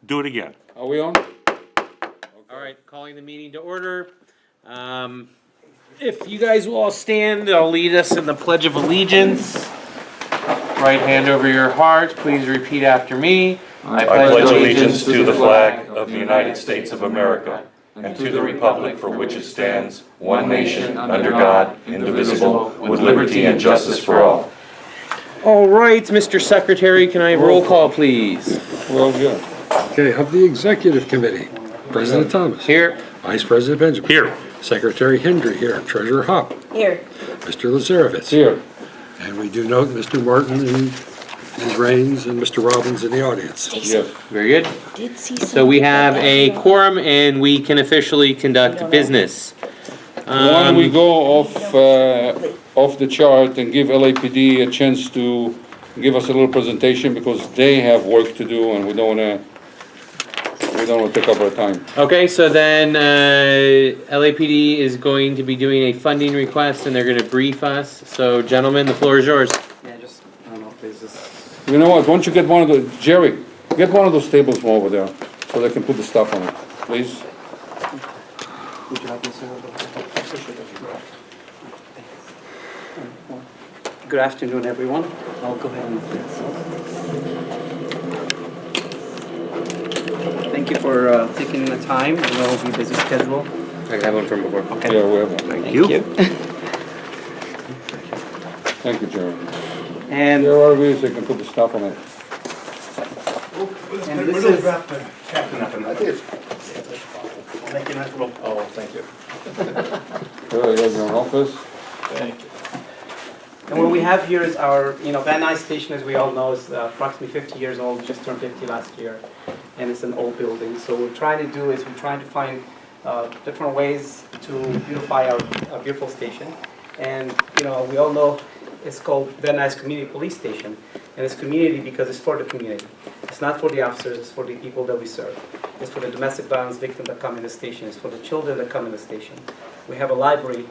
Do it again. Are we on? All right, calling the meeting to order. If you guys will all stand, I'll lead us in the Pledge of Allegiance. Right hand over your heart, please repeat after me. I pledge allegiance to the flag of the United States of America and to the republic for which it stands, one nation, under God, indivisible, with liberty and justice for all. All right, Mr. Secretary, can I have roll call, please? Well, good. Okay, of the Executive Committee, President Thomas. Here. Vice President Benjamin. Here. Secretary Hendry here. Treasurer Hop. Here. Mr. Lazarevitz. Here. And we do note Mr. Martin and Ms. Raines and Mr. Robbins in the audience. Yes. Very good. Did see So we have a quorum and we can officially conduct business. Why don't we go off the chart and give LAPD a chance to give us a little presentation because they have work to do and we don't wanna take up our time. Okay, so then LAPD is going to be doing a funding request and they're going to brief us. So gentlemen, the floor is yours. Yeah, just, I don't know if there's this. You know what, why don't you get one of the, Jerry, get one of those tables from over there so they can put the stuff on it, please. Would you help me, sir? Good afternoon, everyone. I'll go ahead and thank you for taking the time. I know it'll be a busy schedule. I have one from before. Okay. Yeah, we have one. Thank you. Thank you, Jerry. And There are ways they can put the stuff on it. this is, There you have your office. and what we have here is our, Van Nuys Station, as we all know, is approximately 50 years old, just turned 50 last year. And it's an old building. So what we're trying to do is we're trying to find different ways to beautify our beautiful station. And, we all know it's called Van Nuys Community Police Station. And it's community because it's for the community. It's not for the officers, it's for the people that we serve. It's for the domestic violence victims that come in the station. It's for the children that come in the station. We have a library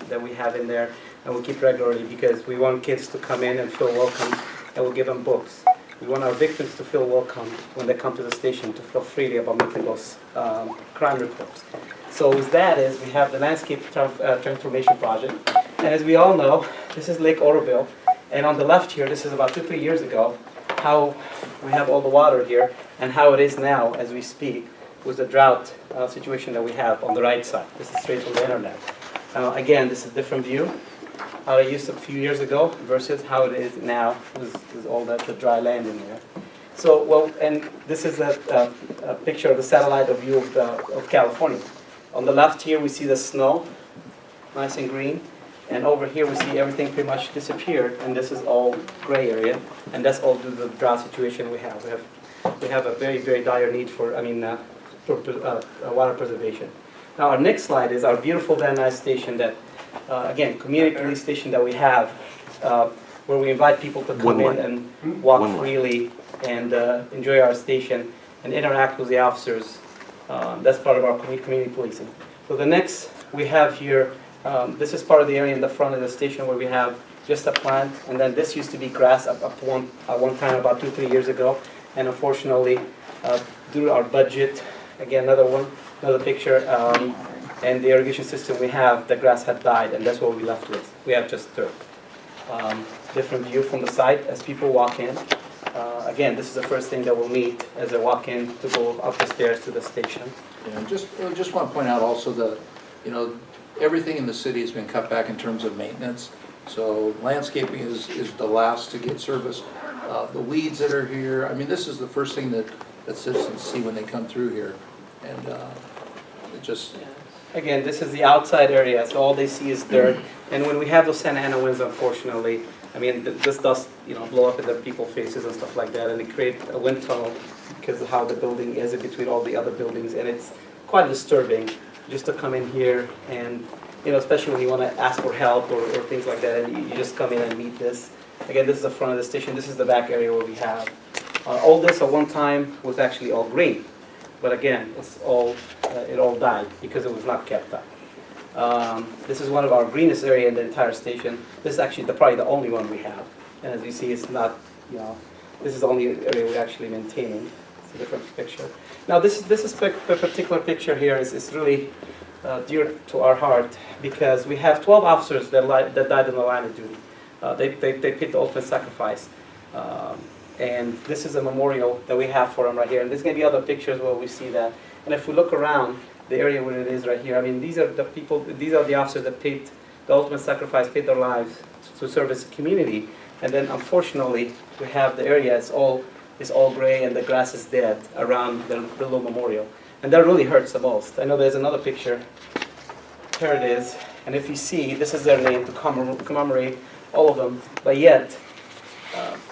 that we have in there and we keep regularly because we want kids to come in and feel welcome and we'll give them books. We want our victims to feel welcome when they come to the station, to feel freely about making those crime reports. So with that is we have the landscape transformation project. And as we all know, this is Lake Oroville. And on the left here, this is about 2-3 years ago, how we have all the water here and how it is now as we speak with the drought situation that we have on the right side. This is straight from the internet. Again, this is a different view. How it used a few years ago versus how it is now with all the dry land in there. So, well, and this is a picture of the satellite view of California. On the left here, we see the snow, nice and green. And over here, we see everything pretty much disappeared. And this is all gray area. And that's all due to the drought situation we have. We have a very, very dire need for water preservation. Now, our next slide is our beautiful Van Nuys Station that, again, community police station that we have, where we invite people to come in and walk freely and enjoy our station and interact with the officers. That's part of our community policing. So the next we have here, this is part of the area in the front of the station where we have just a plant, and then this used to be grass at one time about 2-3 years ago, and unfortunately, due to our budget, again another picture, and the irrigation system we have, the grass had died, and that's what we left with. We have just dirt. Different view from the side as people walk in. Again, this is the first thing that we'll meet as they walk in to go up the stairs to the station. Yeah, just want to point out also that, everything in the city has been cut back in terms of maintenance. So landscaping is the last to get serviced. The weeds that are here, I mean, this is the first thing that citizens see when they come through here. And it just... Again, this is the outside area, so all they see is dirt. And when we have those Santa Ana winds, unfortunately, I mean, this dust, blow up in the people's faces and stuff like that, and it creates a wind tunnel because of how the building is in between all the other buildings, and it's quite disturbing just to come in here and, especially when you want to ask for help or things like that, and you just come in and meet this. Again, this is the front of the station. This is the back area where we have. All this at one time was actually all green, but again, it all died because it was not kept up. This is one of our greenest area in the entire station. This is actually probably the only one we have. And as you see, it's not, this is the only area we're actually maintaining. a different picture. Now this particular picture here is really dear to our heart because we have 12 officers that died in the line of duty. They paid the ultimate sacrifice. And this is a memorial that we have for them right here. And there's going to be other pictures where we see that. And if we look around the area where it is right here, I mean, these are the people, these are the officers that paid the ultimate sacrifice, paid their lives to serve as a community. And then unfortunately, we have the area is all gray and the grass is dead around the little memorial. And that really hurts the most. I know there's another picture. Here it is. And if you see, this is their name to commemorate all of them. But yet,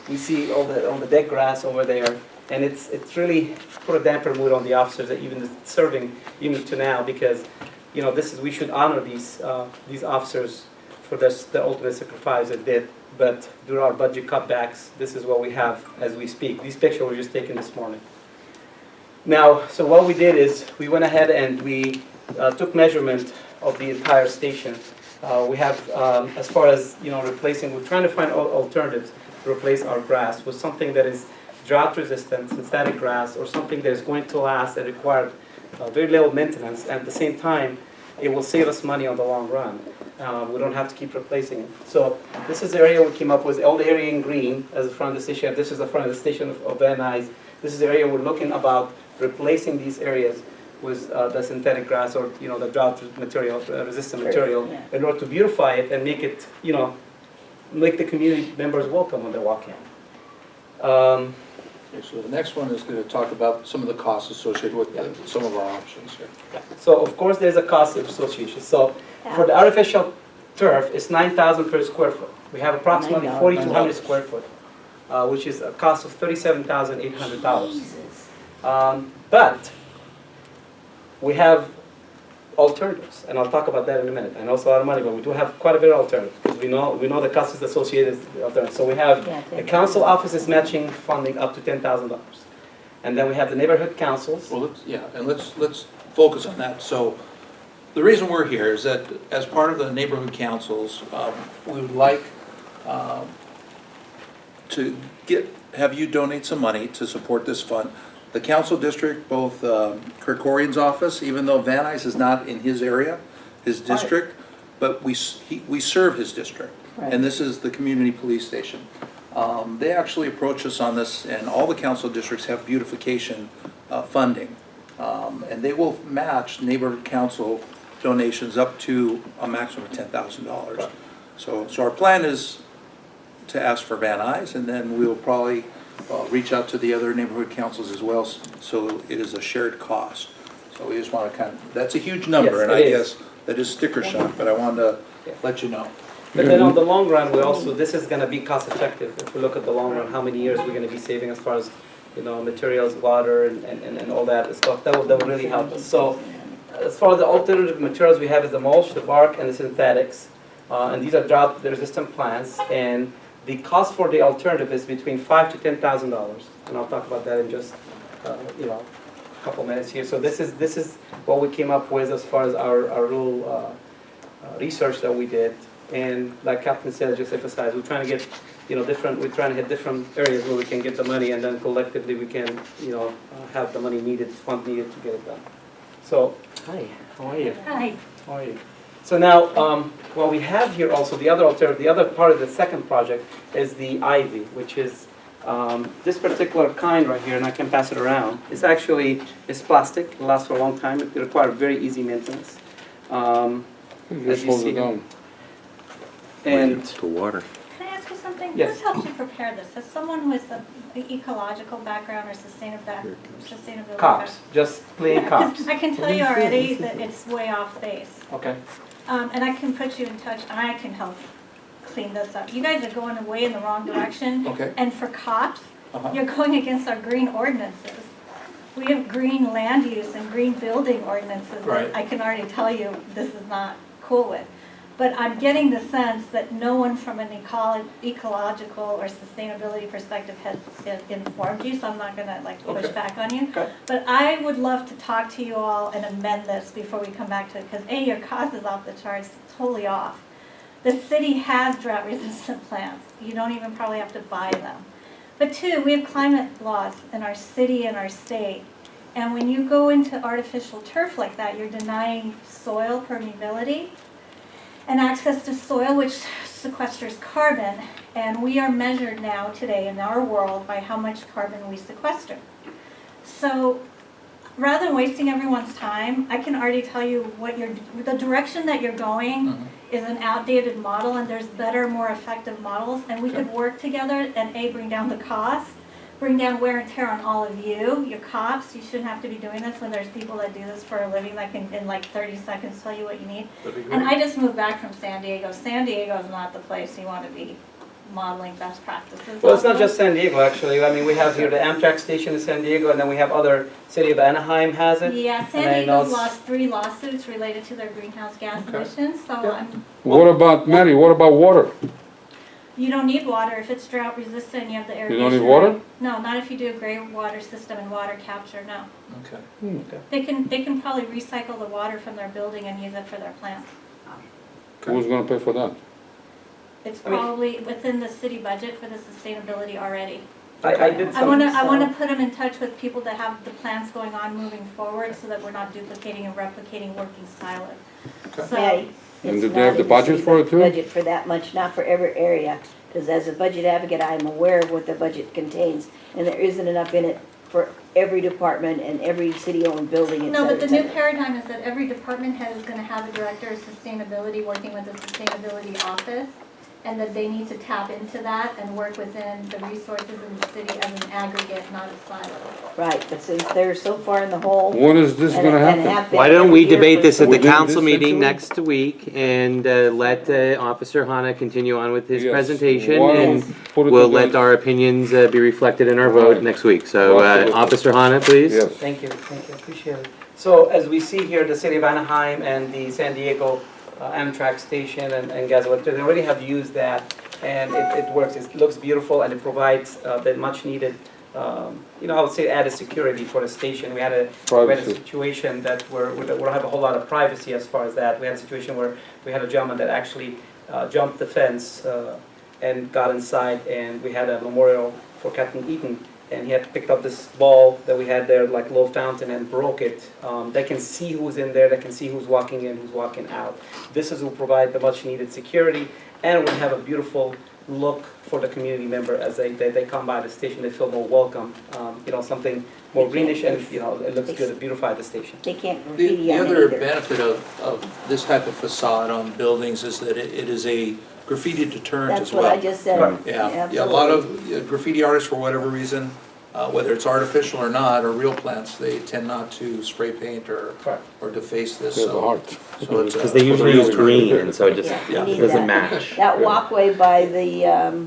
we see all the dead grass over there, and it's really put a damper mood on the officers that even serving even to now, because we should honor these officers for the ultimate sacrifice they did. But due to our budget cutbacks, this is what we have as we speak. These pictures were just taken this morning. Now, so what we did is we went ahead and we took measurement of the entire station. We have, as far as replacing, we're trying to find alternatives to replace our grass with something that is drought resistant, synthetic grass, or something that is going to last and require very little maintenance. And at the same time, it will save us money on the long run. We don't have to keep replacing it. So this is the area we came up with, all the area in green as the front of the station. This is the front of the station of VNNC. This is the area we're looking about replacing these areas with the synthetic grass or the drought material, resistant material, in order to beautify it and make it, make the community members welcome when they walk in. Okay, so the next one is going to talk about some of the costs associated with some of our options here. Yeah. So of course there's a cost association. So for the artificial turf, it's $9,000 per square foot. We have approximately 4,200 square foot, which is a cost of $37,800. But we have alternatives, and I'll talk about that in a minute. I know it's a lot of money, but we do have quite a bit of alternatives because we know the costs associated with alternatives. So we have the council office is matching funding up to $10,000, and then we have the neighborhood councils. Well, let's focus on that. So the reason we're here is that as part of the neighborhood councils, we would like to have you donate some money to support this fund. The council district, both Kirkorian's office, even though Van Nuys is not in his area, his district, but we serve his district. Right. And this is the community police station. They actually approached us on this, and all the council districts have beautification funding. And they will match neighborhood council donations up to a maximum of $10,000. Right. So our plan is to ask for Van Nuys, and then we will probably reach out to the other neighborhood councils as well, so it is a shared cost. So we just want to that's a huge number, and I guess that is sticker shock, but I wanted to let you know. But then on the long run, this is going to be cost effective. If we look at the long run, how many years we're going to be saving as far as materials, water, and all that stuff, that will really help us. So as far as the alternative materials we have is the mulch, the bark, and the synthetics, and these are drought resistant plants. And the cost for the alternative is between $5,000 to $10,000, and I'll talk about that in just a couple minutes here. So this is what we came up with as far as our little research that we did. And like Captain said, just emphasize, we're trying to get we're trying to hit different areas where we can get the money, and then collectively we can have the money needed, fund needed to get it done. So hi, how are you? Hi. How are you? So now, what we have here also, the other alternative, the other part of the second project is the ivy, which is this particular kind right here, and I can pass it around. It's plastic, it lasts for a long time, it requires very easy maintenance. As you see here. And to water. Can I ask you something? Yes. What helps you prepare this? As someone with an ecological background or sustainability cops, just plain cops. I can tell you already that it's way off base. Okay. And I can put you in touch, and I can help clean this up. You guys are going way in the wrong direction. Okay. And for cops, you're going against our green ordinances. We have green land use and green building ordinances that I can already tell you this is not cool with. But I'm getting the sense that no one from an ecological or sustainability perspective has informed you, so I'm not going to push back on you. Okay. But I would love to talk to you all and amend this before we come back to it, because your cost is off the charts, totally off. The city has drought-resistant plants. You don't even probably have to buy them. But two, we have climate laws in our city and our state. And when you go into artificial turf like that, you're denying soil permeability and access to soil, which sequesters carbon. And we are measured now today in our world by how much carbon we sequester. So rather than wasting everyone's time, I can already tell you what the direction that you're going is an outdated model, and there's better, more effective models, and we could work together and bring down the cost, bring down wear and tear on all of you, your cops. You shouldn't have to be doing this when there's people that do this for a living that can, in like 30 seconds, tell you what you need. And I just moved back from San Diego. San Diego is not the place you want to be modeling best practices. Well, it's not just San Diego, actually. I mean, we have here the Amtrak station in San Diego, and then we have other, city of Anaheim has it. Yeah, San And I know Diego's it's- lost 3 lawsuits related to their greenhouse gas emissions, so Yeah. What about, Mary, what about water? you don't need water if it's drought resistant, you have the irrigation. You don't need water? right. No, not if you do a gray water system and water capture, no. Okay. They can probably recycle the water from their building and use it for their plants. Who's gonna pay for that? It's I mean- probably within the city budget for the sustainability already. I did some. I wanna put them in touch with people that have the plans going on moving forward so that we're not duplicating and replicating working silos. So, Yeah, And it's do they have not the in budget city for it too? Budget for that much, not for every area, because as a budget advocate, I'm aware of what the budget contains, and there isn't enough in it for every department and every city-owned building, et no, cetera, but the et new cetera. paradigm is that every department head is gonna have a director of sustainability working with the sustainability office, and that they need to tap into that and work within the resources in the city as an aggregate, not a silo. Right, but since they're so far in the hole. When is this and- gonna and happen? have been Why don't every we year debate for this at so the We do council this meeting next next week and let Officer Hana continue on with his Yes. presentation, Why don't and put it we'll together? let our opinions be reflected in our vote Right. next week. So Absolutely. Officer Hana, please. Yes. Thank you, appreciate it. So as we see here, the city of Anaheim and the San Diego Amtrak station and gas electric, they already have used that, and it works. It looks beautiful, and it provides the much needed, I would say added security for the station. We had a Privacy. situation that we don't have a whole lot of privacy as far as that. We had a situation where we had a gentleman that actually jumped the fence and got inside, and we had a memorial for Captain Eaton. And he had picked up this ball that we had there, like low fountain, and broke it. They can see who's in there, they can see who's walking in, who's walking out. This is will provide the much needed security, and will have a beautiful look for the community member as they come by the station, they feel more welcome. Something more greenish, and it looks good, it beautified the station. They can't The graffiti on it other either. benefit of this type of facade on buildings is that it is a graffiti deterrent as That's well. what I just said. Right. Yeah, a lot of graffiti artists, for whatever reason, whether it's artificial or not, or real plants, they tend not to spray paint Correct. or deface this. There's a So heart. so it's Because they usually use green, and so it just Yeah, we need doesn't that. match. That walkway by the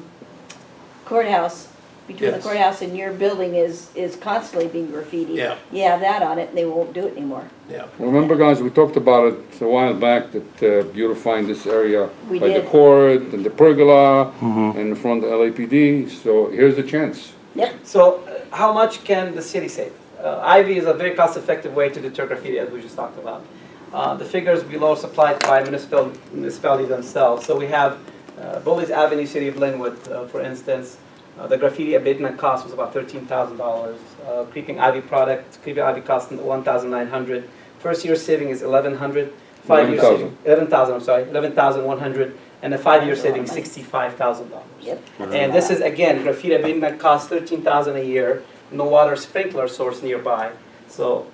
courthouse, between the Yes. courthouse and your building is constantly being graffitied. Yeah. You have that on it, and they won't do it anymore. Yeah. Remember, guys, we talked about it a while back, that beautifying this area We by the did. court and the pergola and in front of the LAPD, so here's the chance. Yep, So how much can the city save? Ivy is a very cost-effective way to deter graffiti, as we just talked about. The figures below supplied by municipalities themselves. So we have Bullies Avenue, City of Linwood, for instance. The graffiti abatement cost was about $13,000. Creeping Ivy cost $1,900. First year saving is $1,100. 5 year saving, 11,000. I'm sorry, 11,100. And the 5 year saving $65,000. yep. And this is, again, graffiti abatement costs $13,000 a year, no water sprinkler source nearby. So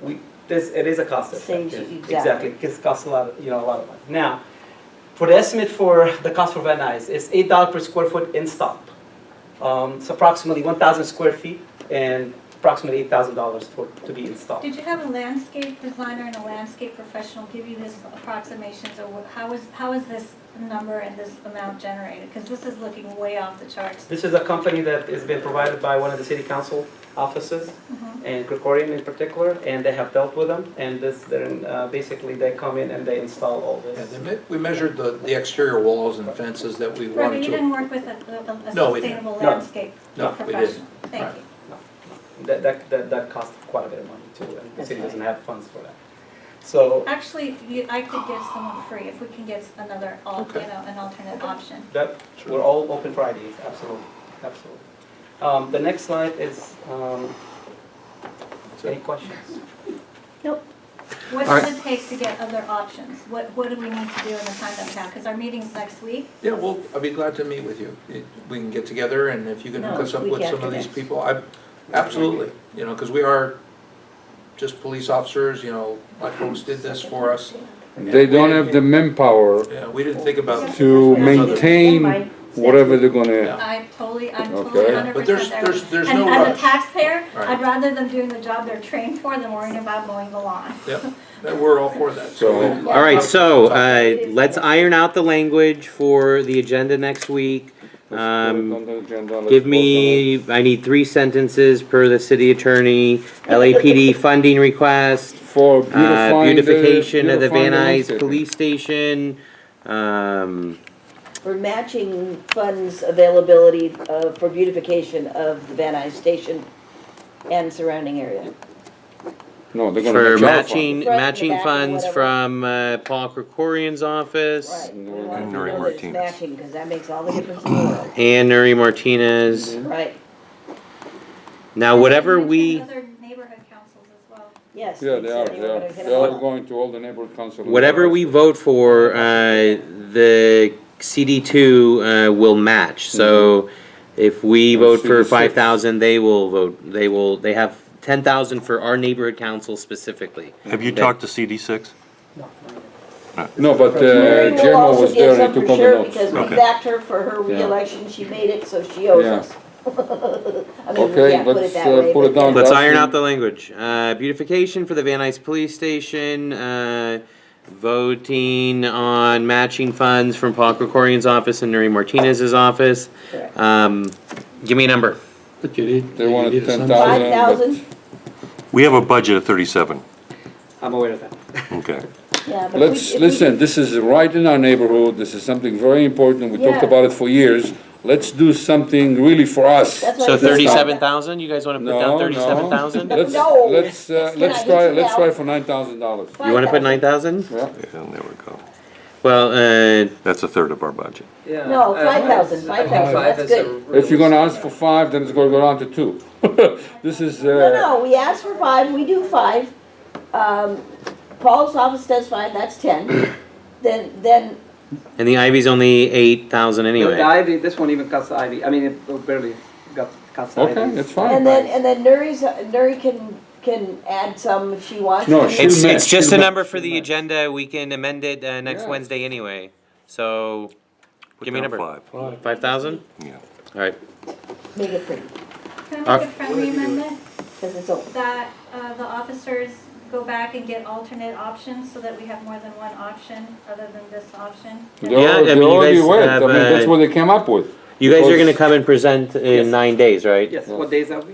it is a cost Saves effective. you- Exactly, exactly. because it costs a lot of money. Now, for the estimate for the cost for VNNC, it's $8 per square foot in stock. It's approximately 1,000 square feet and approximately $8,000 to be installed. Did you have a landscape designer and a landscape professional give you this approximations, or how is this number and this amount generated? Because this is looking way off the charts. This is a company that has been provided by one of the city council offices, and Gregorian in particular, and they have dealt with them, and basically they come in and they install all Yeah, this. we measured the exterior walls and fences that we Right, but wanted you to. didn't work with a No, we didn't. sustainable No. landscape No, we professional? didn't. Thank Right. you. That costs quite a bit of money too, and the That's city right. doesn't have funds for that. So Actually, I could give someone free if we can get Okay. an alternate option. we're all open for ideas, absolutely. The next slide is, any questions? Nope. What All does it take to get other options? What do we need to do in the time that we have? Because our meeting's next week. Yeah, well, I'll be glad to meet with you. We can get together, and if you can hook No, us up week with some after of these next. people, absolutely, you know, because we are just police officers, you know, my folks did this for us. They don't have the manpower Yeah, we didn't think about. to Never maintain mind. whatever they're gonna, Yeah. I'm totally Okay. 100% But there's there. no And as rush. a taxpayer, Right. I'd rather them doing the job they're trained for than worrying about mowing the lawn. Yep, that we're all for that. So- All right, so let's iron out the language for the agenda next week. Give me, I need 3 sentences per the city attorney, LAPD funding request, for beautifying beautification of the Van beautifying Nuys landscape. police station, For matching funds availability for beautification of the Van Nuys station and surrounding area. No, they're for gonna match our matching, Front, matching back, or funds whatever. from Paul Krikorian's office. Right. We want And to Nuri know that it's Martinez. matching, because that makes all the difference in the world. And Nuri Martinez. Right, Now, whatever And we, other neighborhood councils as well. yes. Yeah, they are, said they were are, gonna hit they them are up. going to all the neighborhood councils. whatever we vote for, the CD2 will match. So if we And vote for CD6. 5,000, they will vote, they have 10,000 for our neighborhood council specifically. Have you talked to CD6? No, but Mary will Gemma also was get there, some he took for all the sure, notes. because we Okay. backed her for her Yeah. reelection, she made it, so she owes Yeah. us. I mean, we Okay, can't put let's, it that way. put it but down. yeah. Let's Dustin. iron out the language. Beautification for the Van Nuys Police Station, voting on matching funds from Paul Krikorian's office and Nuri Martinez's office. Correct. Give me a number. But you need. They wanted you need a 10,000. sunset. 5,000, We have a budget of 37. I'm aware of that. Okay. yeah, but Let's, listen, this is right in our neighborhood, this is something very important, we talked Yeah. about it for years. Let's do something really for us. That's why So I said- 37,000, you guys wanna put No, down no. 37,000? Let's, No. let's Let's try for $9,000. You wanna put 5,000. 9,000? Yeah, Yeah, there we go. Well, That's a third of our budget. Yeah. No, 5,000, 5,000, that's good. if you're gonna ask for 5, then it's gonna go down to 2. This is, No, we asked for 5, we do 5. Paul's office does 5, that's 10. Then, and the Ivy's only 8,000 The anyway. ivy, this one even cuts the ivy, I mean, it barely cuts the ivy. okay, it's fine. and then Nuri can add some if she wants. No, to. she- It's, She'll it's match, just she'll a match. number for the agenda, we can amend it next Yeah. Wednesday anyway. So, Put give me a down number. 5. 5,000? Yeah. Alright, Make it pretty, Can I make a friendly amendment because it's old. that the officers go back and get alternate options so that we have more than one option other than this option? They Yeah, I already- mean, they you already guys went, have, I mean, that's uh, what they came up with. you guys are Because- gonna come and present in Yes. 9 days, right? Yes, what days are we?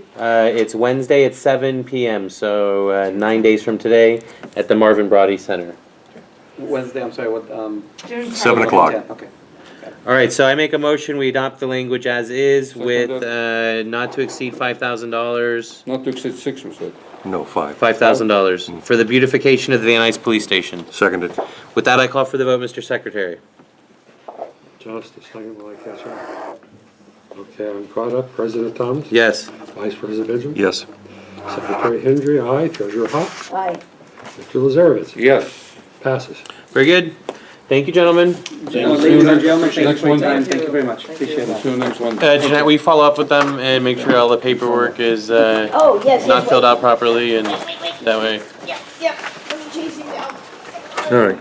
It's Wednesday at 7 PM, so 9 days from today at the Marvin Brody Center. Wednesday, I'm sorry, what, June 7 10th. o'clock. 10, okay. Alright, so I make a motion, we adopt the language as is with Seconded. not to exceed $5,000. Not to exceed 6, we said. No, 5. $5,000 for the beautification of the Van Nuys Police Station. Seconded. With that, I call for the vote, Mr. Secretary. Just a second while I catch up. Okay, I'm caught up. President Thomas? Yes. Vice President Benjamin? Yes. Secretary Hendry, aye. Treasurer Hop? Aye. Mr. Lazarevich? Yes. Passes. Very good. Thank you, gentlemen. Ladies and gentlemen, thank you Next for your one. time, thank you very much, appreciate that. See you next one. Jeanette, will you follow up with them and make sure all the paperwork is Oh, yes. not yes, filled wait. out properly and that way? Yep, let me chase him down. All right.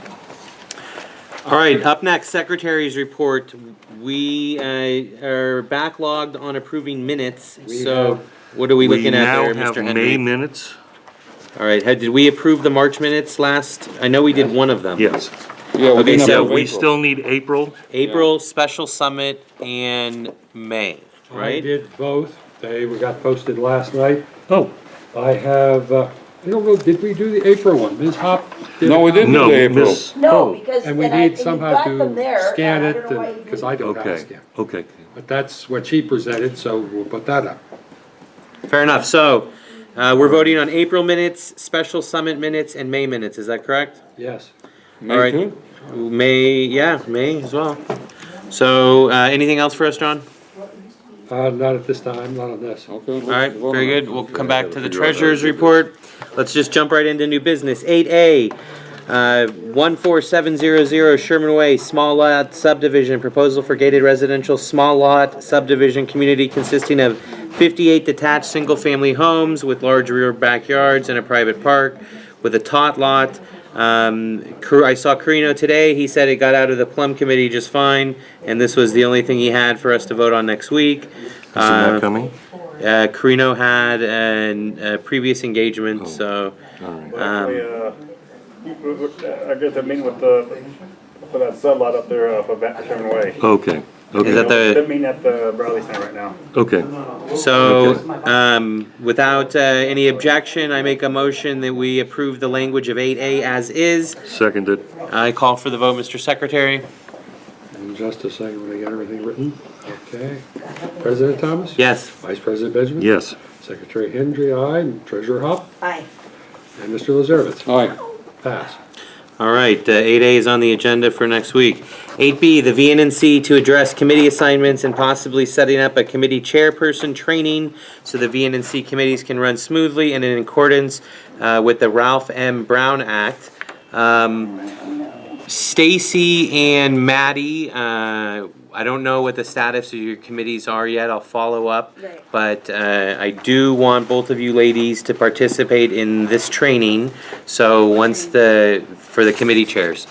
All right, up next, Secretary's report. We are backlogged on approving minutes, so what are we looking at there, We now have Mr. May Henry? minutes. All right, did we approve the March minutes last? I know we did one of them. Yes. Yeah, we Okay, didn't so approve We April. still need April. April, special summit, and May, I right? did both. They got posted last night. Oh. I have, I don't know, did we do the April one? Ms. Hop? did No, we it? didn't do No, the April. Miss. No, because. And we I- need you somehow got them to there, scan and I it, don't know why you because didn't. I don't have a Okay, scan. okay. But that's what she presented, so we'll put that up. Fair enough, so, we're voting on April minutes, special summit minutes, and May minutes, is that correct? Yes. May All right. too? May, yeah, May as well. So, anything else for us, John? Not at this time, not on this. Okay. All right, very good. We'll come back to the treasurer's report. Let's just jump right into new business. 8A, 14700 Sherman Way, small lot subdivision, proposal for gated residential small lot subdivision community consisting of 58 detached single-family homes with large rear backyards and a private park with a tot lot. I saw Carino today. He said it got out of the plum committee just fine, and this was the only thing he had for us to vote on next week. Is that coming? Carino had a previous engagement, so. I guess I mean with for that sub lot up there for Sherman Way. Okay, Is that the? That mean at the Bradley Center right now. okay. So, without any objection, I make a motion that we approve the language of 8A as is. Seconded. I call for the vote, Mr. Secretary. And just a second when I get everything written. Okay. President Thomas? Yes. Vice President Benjamin? Yes. Secretary Hendry, aye. And Treasurer Hop? Aye. And Mr. Lazarevich? Aye. Pass. All right, 8A is on the agenda for next week. 8B, the VNNC to address committee assignments and possibly setting up a committee chairperson training so the VNNC committees can run smoothly and in accordance with the Ralph M. Brown Act. Stacy and Maddie, I don't know what the status of your committees are yet. I'll follow up. Right. But I do want both of you ladies to participate in this training. So for the committee chairs.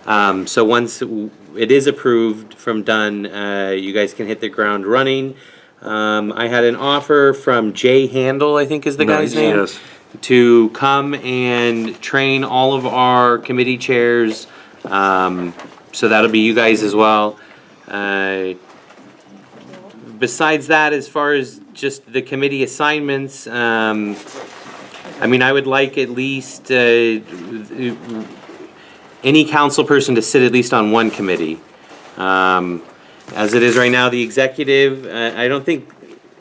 So once it is approved from done, you guys can hit the ground running. I had an offer from Jay Handel, I think is the guy's name. Yes. To come and train all of our committee chairs. So that'll be you guys as well. Besides that, as far as just the committee assignments, I mean, I would like at least any council person to sit at least on one committee. As it is right now, the executive, I don't think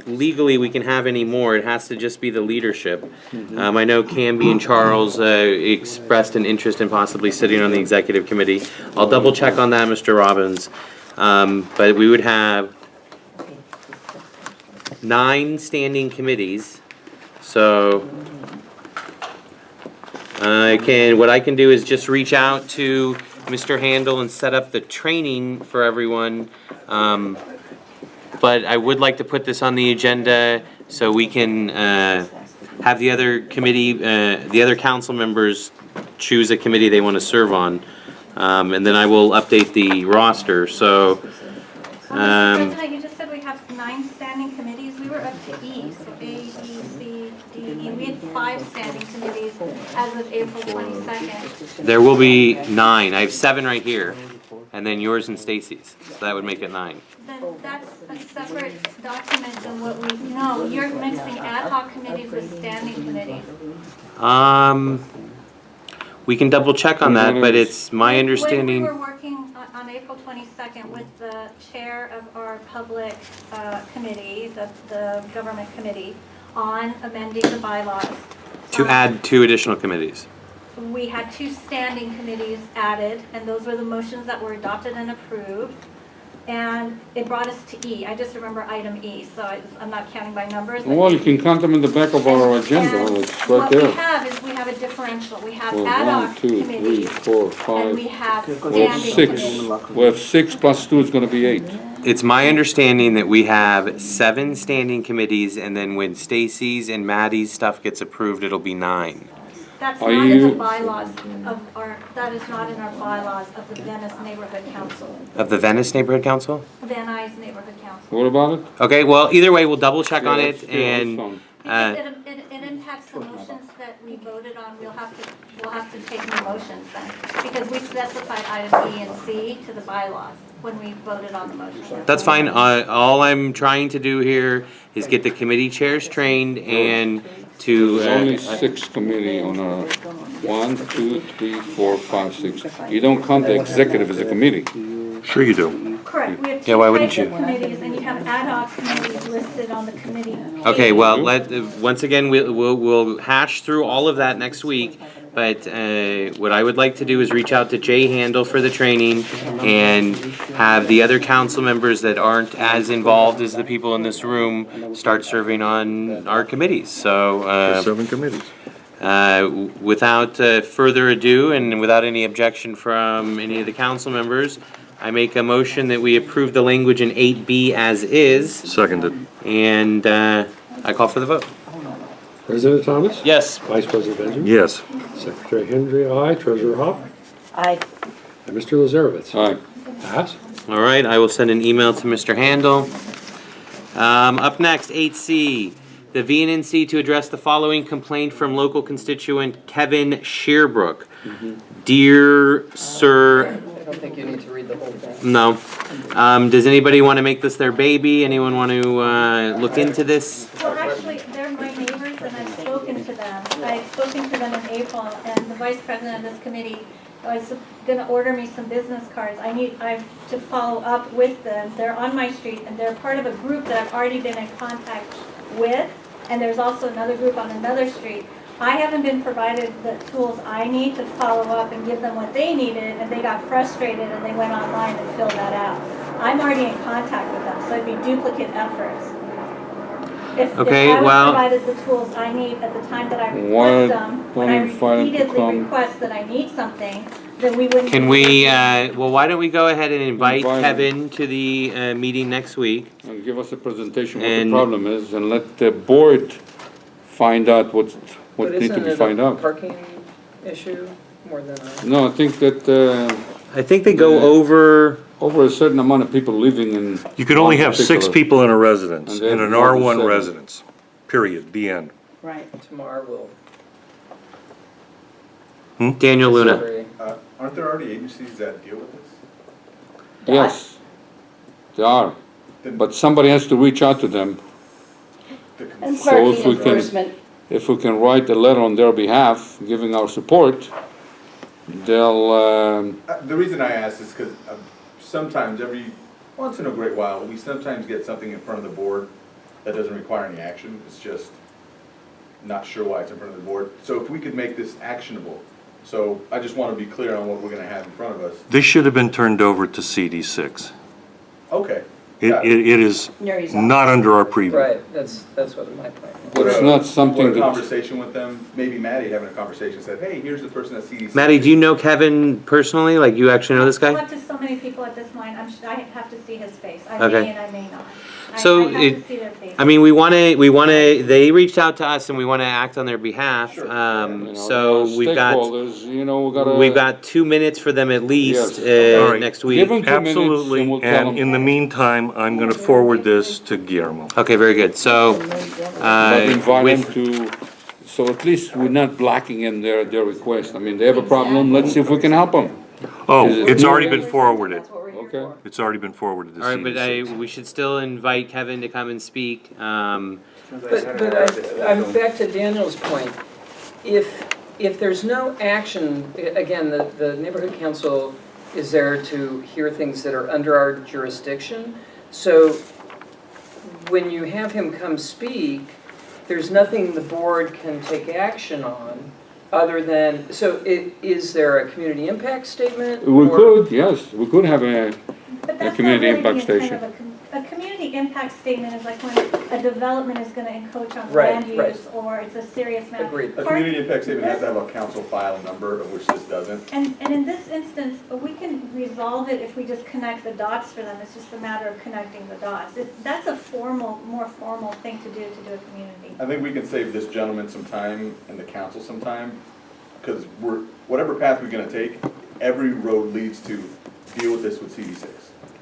legally we can have any more. It has to just be the leadership. I know Canby and Charles expressed an interest in possibly sitting on the executive committee. I'll double check on that, Mr. Robbins. But we would have 9 standing committees. So what I can do is just reach out to Mr. Handel and set up the training for everyone. But I would like to put this on the agenda so we can have the other committee, the other council members choose a committee they want to serve on. And then I will update the roster, so. Mr. President, you just said we have 9 standing committees. We were up to E, so A, B, C, D, E. We had 5 standing committees as of April 22nd. There will be 9. I have 7 right here, and then yours and Stacy's, so that would make it 9. Then that's a separate document than what we, no, you're mixing ad hoc committees with standing committees. We can double check on that, but it's my When understanding. we were working on April 22nd with the chair of our public committee, the government committee, on amending the bylaws. To add 2 additional committees. We had 2 standing committees added, and those were the motions that were adopted and approved. And it brought us to E. I just remember item E, so I'm not counting by numbers. but- Well, you can count them in the back of our agenda, And it's right what we there. have is we have a differential. We have Well, ad 1, hoc 2, 3, committees, 4, and 5, we have we have standing 6. committees. We have 6 plus 2 is gonna be 8. It's my understanding that we have 7 standing committees, and then when Stacy's and Maddie's stuff gets approved, it'll be 9. That's Are not in the you- bylaws of our, that is not in our bylaws of the Venice Neighborhood Council, Of the Venice Neighborhood Council? Van Nuys Neighborhood Council. What about it? Okay, well, either way, we'll double check on Yeah, it, that's- yeah, that's and, fine. Because it impacts the motions that we voted on. We'll have to take new motions then, because we specified item B and C to the bylaws when we voted on the motion. that's fine. All I'm trying to do here is get the committee chairs trained and to, There's only 6 committee on our 1, 2, 3, 4, 5, 6. You don't count the executive as a committee. Sure you do. Correct. We have Yeah, why 2 wouldn't types of you? committees, and you have ad hoc committees listed on the committee. okay, well, once again, we'll hash through all of that next week. but what I would like to do is reach out to Jay Handel for the training and have the other council members that aren't as involved as the people in this room start serving on our committees. So, 7 committees. without further ado and without any objection from any of the council members, I make a motion that we approve the language in 8B as is, Seconded. and I call for the vote. President Thomas? Yes. Vice President Benjamin? Yes. Secretary Hendry, aye. Treasurer Hop? I, And Mr. Lazarovitz? Aye. Pass. All right, I will send an email to Mr. Handel. Up next, 8C, the VNNC to address the following complaint from local constituent Kevin Shearbrook. Dear Sir, I don't think you need to read the whole thing. no. Does anybody want to make this their baby? Anyone want to look into this? Well, actually, they're my neighbors, and I've spoken to them. I've spoken to them in April, and the vice president of this committee was gonna order me some business cards. I've to follow up with them. They're on my street, and they're part of a group that I've already been in contact with, and there's also another group on another street. I haven't been provided the tools I need to follow up and give them what they needed, and they got frustrated and they went online and filled that out. I'm already in contact with them, so it'd be duplicate efforts. If Okay, I was well- provided the tools I need at the time that I Why request them, when I don't you find them to repeatedly come- request that I need something, then we wouldn't. Can be we, able well, why don't we go ahead and invite Invite him. Kevin to the meeting next week? And give us a presentation what And- the problem is, and let the board find out what need to be find out. Parking issue more than a? No, I think that, I think they go over, over a certain amount of people living in. You can only one have 6 particular- people in a residence, And they in have an more than R1 7. residence, period, the end. right. Tomorrow will. Daniel Luna. Aren't there already agencies that deal with this? Yes, they are, but somebody has to reach out to them. And So parking if we can- enforcement, If we can write a letter on their behalf, giving our support, they'll, The reason I ask is because sometimes once in a great while, we sometimes get something in front of the board that doesn't require any action. It's just not sure why it's in front of the board. So if we could make this actionable, so I just want to be clear on what we're going to have in front of us. This should have been turned over to CD6. Okay. It, got it is Mary's office. not under our preview. Right, that's what my point is. it's not something Would a that, conversation with them, maybe Maddie having a conversation, said, hey, here's the person at CDC. Maddie, do you know Kevin personally? Like, you actually know this I've guy? talked to so many people at this point, I have to see his face. I Okay. may and I may not. So I have it- to see their face. I mean, we want to, they reached out to us and we want to act on their behalf. Sure. you know, So they're we've got, stakeholders, you know, we gotta. we've got 2 minutes for them at least, Yes. All right. next Give week. them 2 minutes and Absolutely, we'll tell and them. in the meantime, I'm gonna forward this to Guillermo. Okay, very good. So, But invite them with, to, so at least we're not blocking in their request. I mean, they have a problem, let's see if we can help them. Oh, Is it- it's already been forwarded. That's what we're here Okay. for. It's already been forwarded to all right, but CD6. we should still invite Kevin to come and speak. But I'm back to Daniel's point. If there's no action, again, the neighborhood council is there to hear things that are under our jurisdiction. So when you have him come speak, there's nothing the board can take action on other than, so is there a community impact statement? We or- could, yes, we could have a, But that's community not really impact the intent station. of a community impact statement is like when a development is gonna encroach on Right, land right. use, or it's a serious matter. Agreed. A community impact statement has to have a council file number, of which this doesn't. And in this instance, we can resolve it if we just connect the dots for them, it's just a matter of connecting the dots. That's a more formal thing to do a community. I think we can save this gentleman some time and the council some time, because whatever path we're gonna take, every road leads to deal with this with CD6.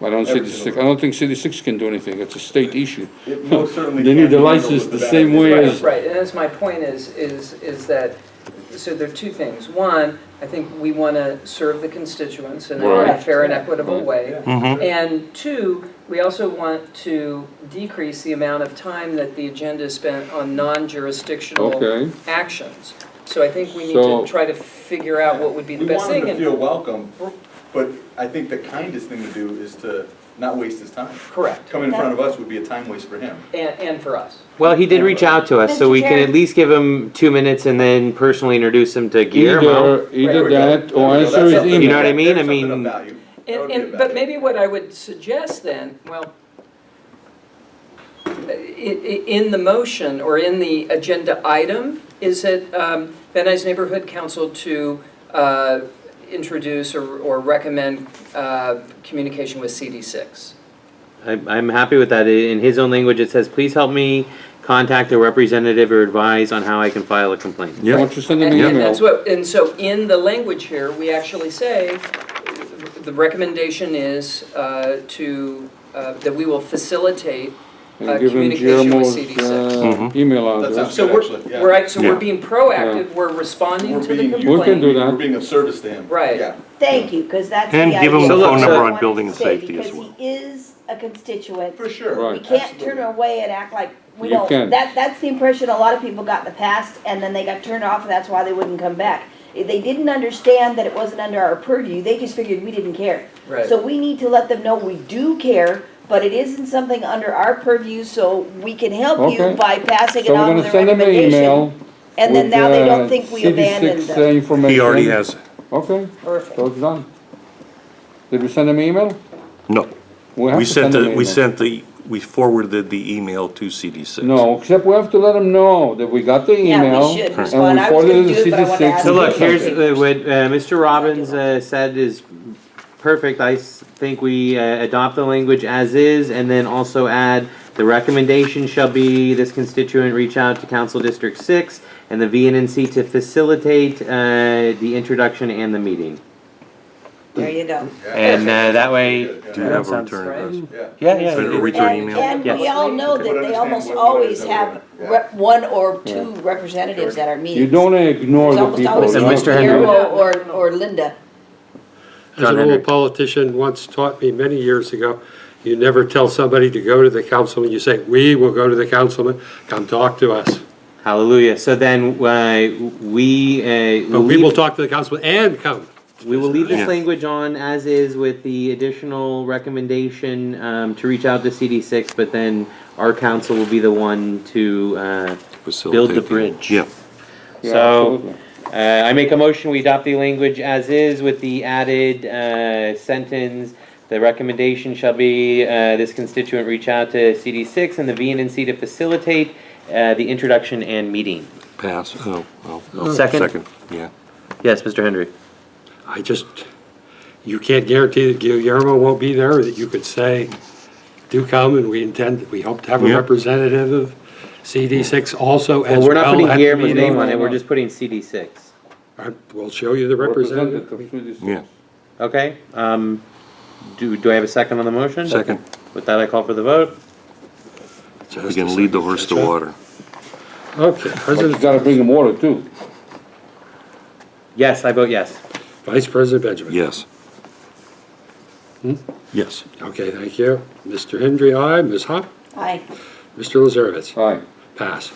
I don't Every see, single I don't think CD6 can do anything, it's a state issue. It most certainly They can't need the be handled license with the bad same ideas. way Right, as. right, and that's my point is that, so there are two things. One, I think we want to serve the constituents in a Right. fair and equitable Right. way. Mhm. And two, we also want to decrease the amount of time that the agenda is spent on non-jurisdictional Okay. actions. So I think we need So- to try to figure out what would be the We best want them thing. to feel welcome, but I think the kindest thing to do is to not waste his time. Correct. Coming in front of us would be a time waste for him. And for us. Well, he did reach out to us, so Mr. we can Chair. at least give him 2 minutes and then personally introduce him to Guillermo. Either that or There we go. answer That's his something- You know email. what I mean? there's I mean- something of value. That would be of But value. maybe what I would suggest then, well, in the motion or in the agenda item, is that Van Nuys Neighborhood Council to introduce or recommend communication with CD6. I'm happy with that. In his own language, it says, please help me contact a representative or advise on how I can file a complaint. Why don't you send him an And email? that's what, and so in the language here, we actually say, the recommendation is that we will facilitate And give him communication with Guillermo's CD6. email That address. sounds So good, actually, yeah. we're being proactive, we're responding to the being- complaint. We can do that. We're being of service to him. Right. Yeah. Thank you, because that's the And idea. give him the that phone I number on wanted building to and say, safety as because well. he is a constituent. For sure. Right. We can't Absolutely. turn away and act like we You don't. can't. That's the impression a lot of people got in the past, and then they got turned off, and that's why they wouldn't come back. If they didn't understand that it wasn't under our purview, they just figured we didn't care. Right. So we need to let them know we do care, but it isn't something under our purview, so we can help Okay. you by passing it So we're on gonna with a send him an recommendation. email. And then with, now they don't think we CD6, abandoned them. information. He already has. Okay, Perfect. so it's done. Did we send him an email? No. have We to sent send him an email. we forwarded the email to CD6. No, except we have to let him know that we got the Yeah, we email. should and respond. we I was forwarded gonna it do to it, but I wanted to CD6. ask So look, you. here's what Mr. Robbins said is perfect. I think we adopt the language as is and then also add the recommendation shall be this constituent reach out to Council District 6 and the VNNC to facilitate the introduction and the meeting. There you go. And that way, Do you have a sounds return right. address? Yeah. yeah, A yeah. return And, email? and Yes. we all know that they almost always have one or two representatives at our meetings. You don't ignore There's the almost people. always And either Mr. Henry. Guillermo or Linda. As John an Henry. old politician once taught me many years ago, you never tell somebody to go to the councilman, you say, we will go to the councilman, come talk to us. Hallelujah. So then we But we will talk to the councilman and come. We will leave this Yeah. language on as is with the additional recommendation to reach out to CD6, but then our council will be the one to build the Facilitate bridge. Yeah. Yeah, So absolutely. I make a motion, we adopt the language as is with the added sentence. The recommendation shall be this constituent reach out to CD6 and the VNNC to facilitate the introduction and meeting. Pass. Oh. Second? Second, yeah. Yes, Mr. Henry. You can't guarantee that Guillermo won't be there, or that you could say, do come, and we hope to have a Yeah. representative of CD6 also as Well, well. we're not putting at the Guillermo's meeting. name on it, we're just putting CD6. We'll show you the representative. Yeah. Okay, do I have a second on the motion? Second. With that, I call for the vote. Just We a can lead the second, horse to Judge. water. Okay, But you President, gotta bring him water too. Yes, I vote yes. Vice President Benjamin. Yes. Hmm? Yes. Okay, thank you. Mr. Hendry, aye. Ms. Hop? Aye. Mr. Lazarevich? Aye. Pass.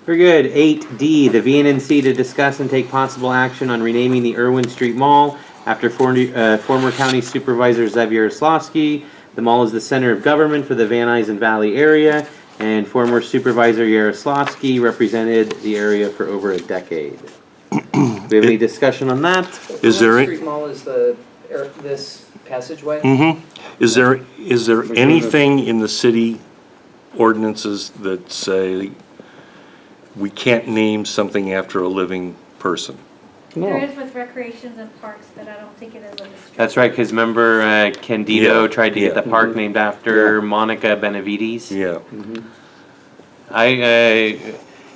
Very good. 8D, the VNNC to discuss and take possible action on renaming the Irwin Street Mall after former County Supervisor Zev Yaroslavsky. The mall is the center of government for the Van Nuys and Valley area, and former Supervisor Yaroslavsky represented the area for over a decade. Do we have any discussion on that? Is there, Street Mall is this passageway? is there anything in the city ordinances that say we can't name something after a living person? There No. is with recreations and parks, but I don't think it is on the street. That's right, because remember Candido Yeah, tried to get yeah. the park named after Monica Benavides? Yeah.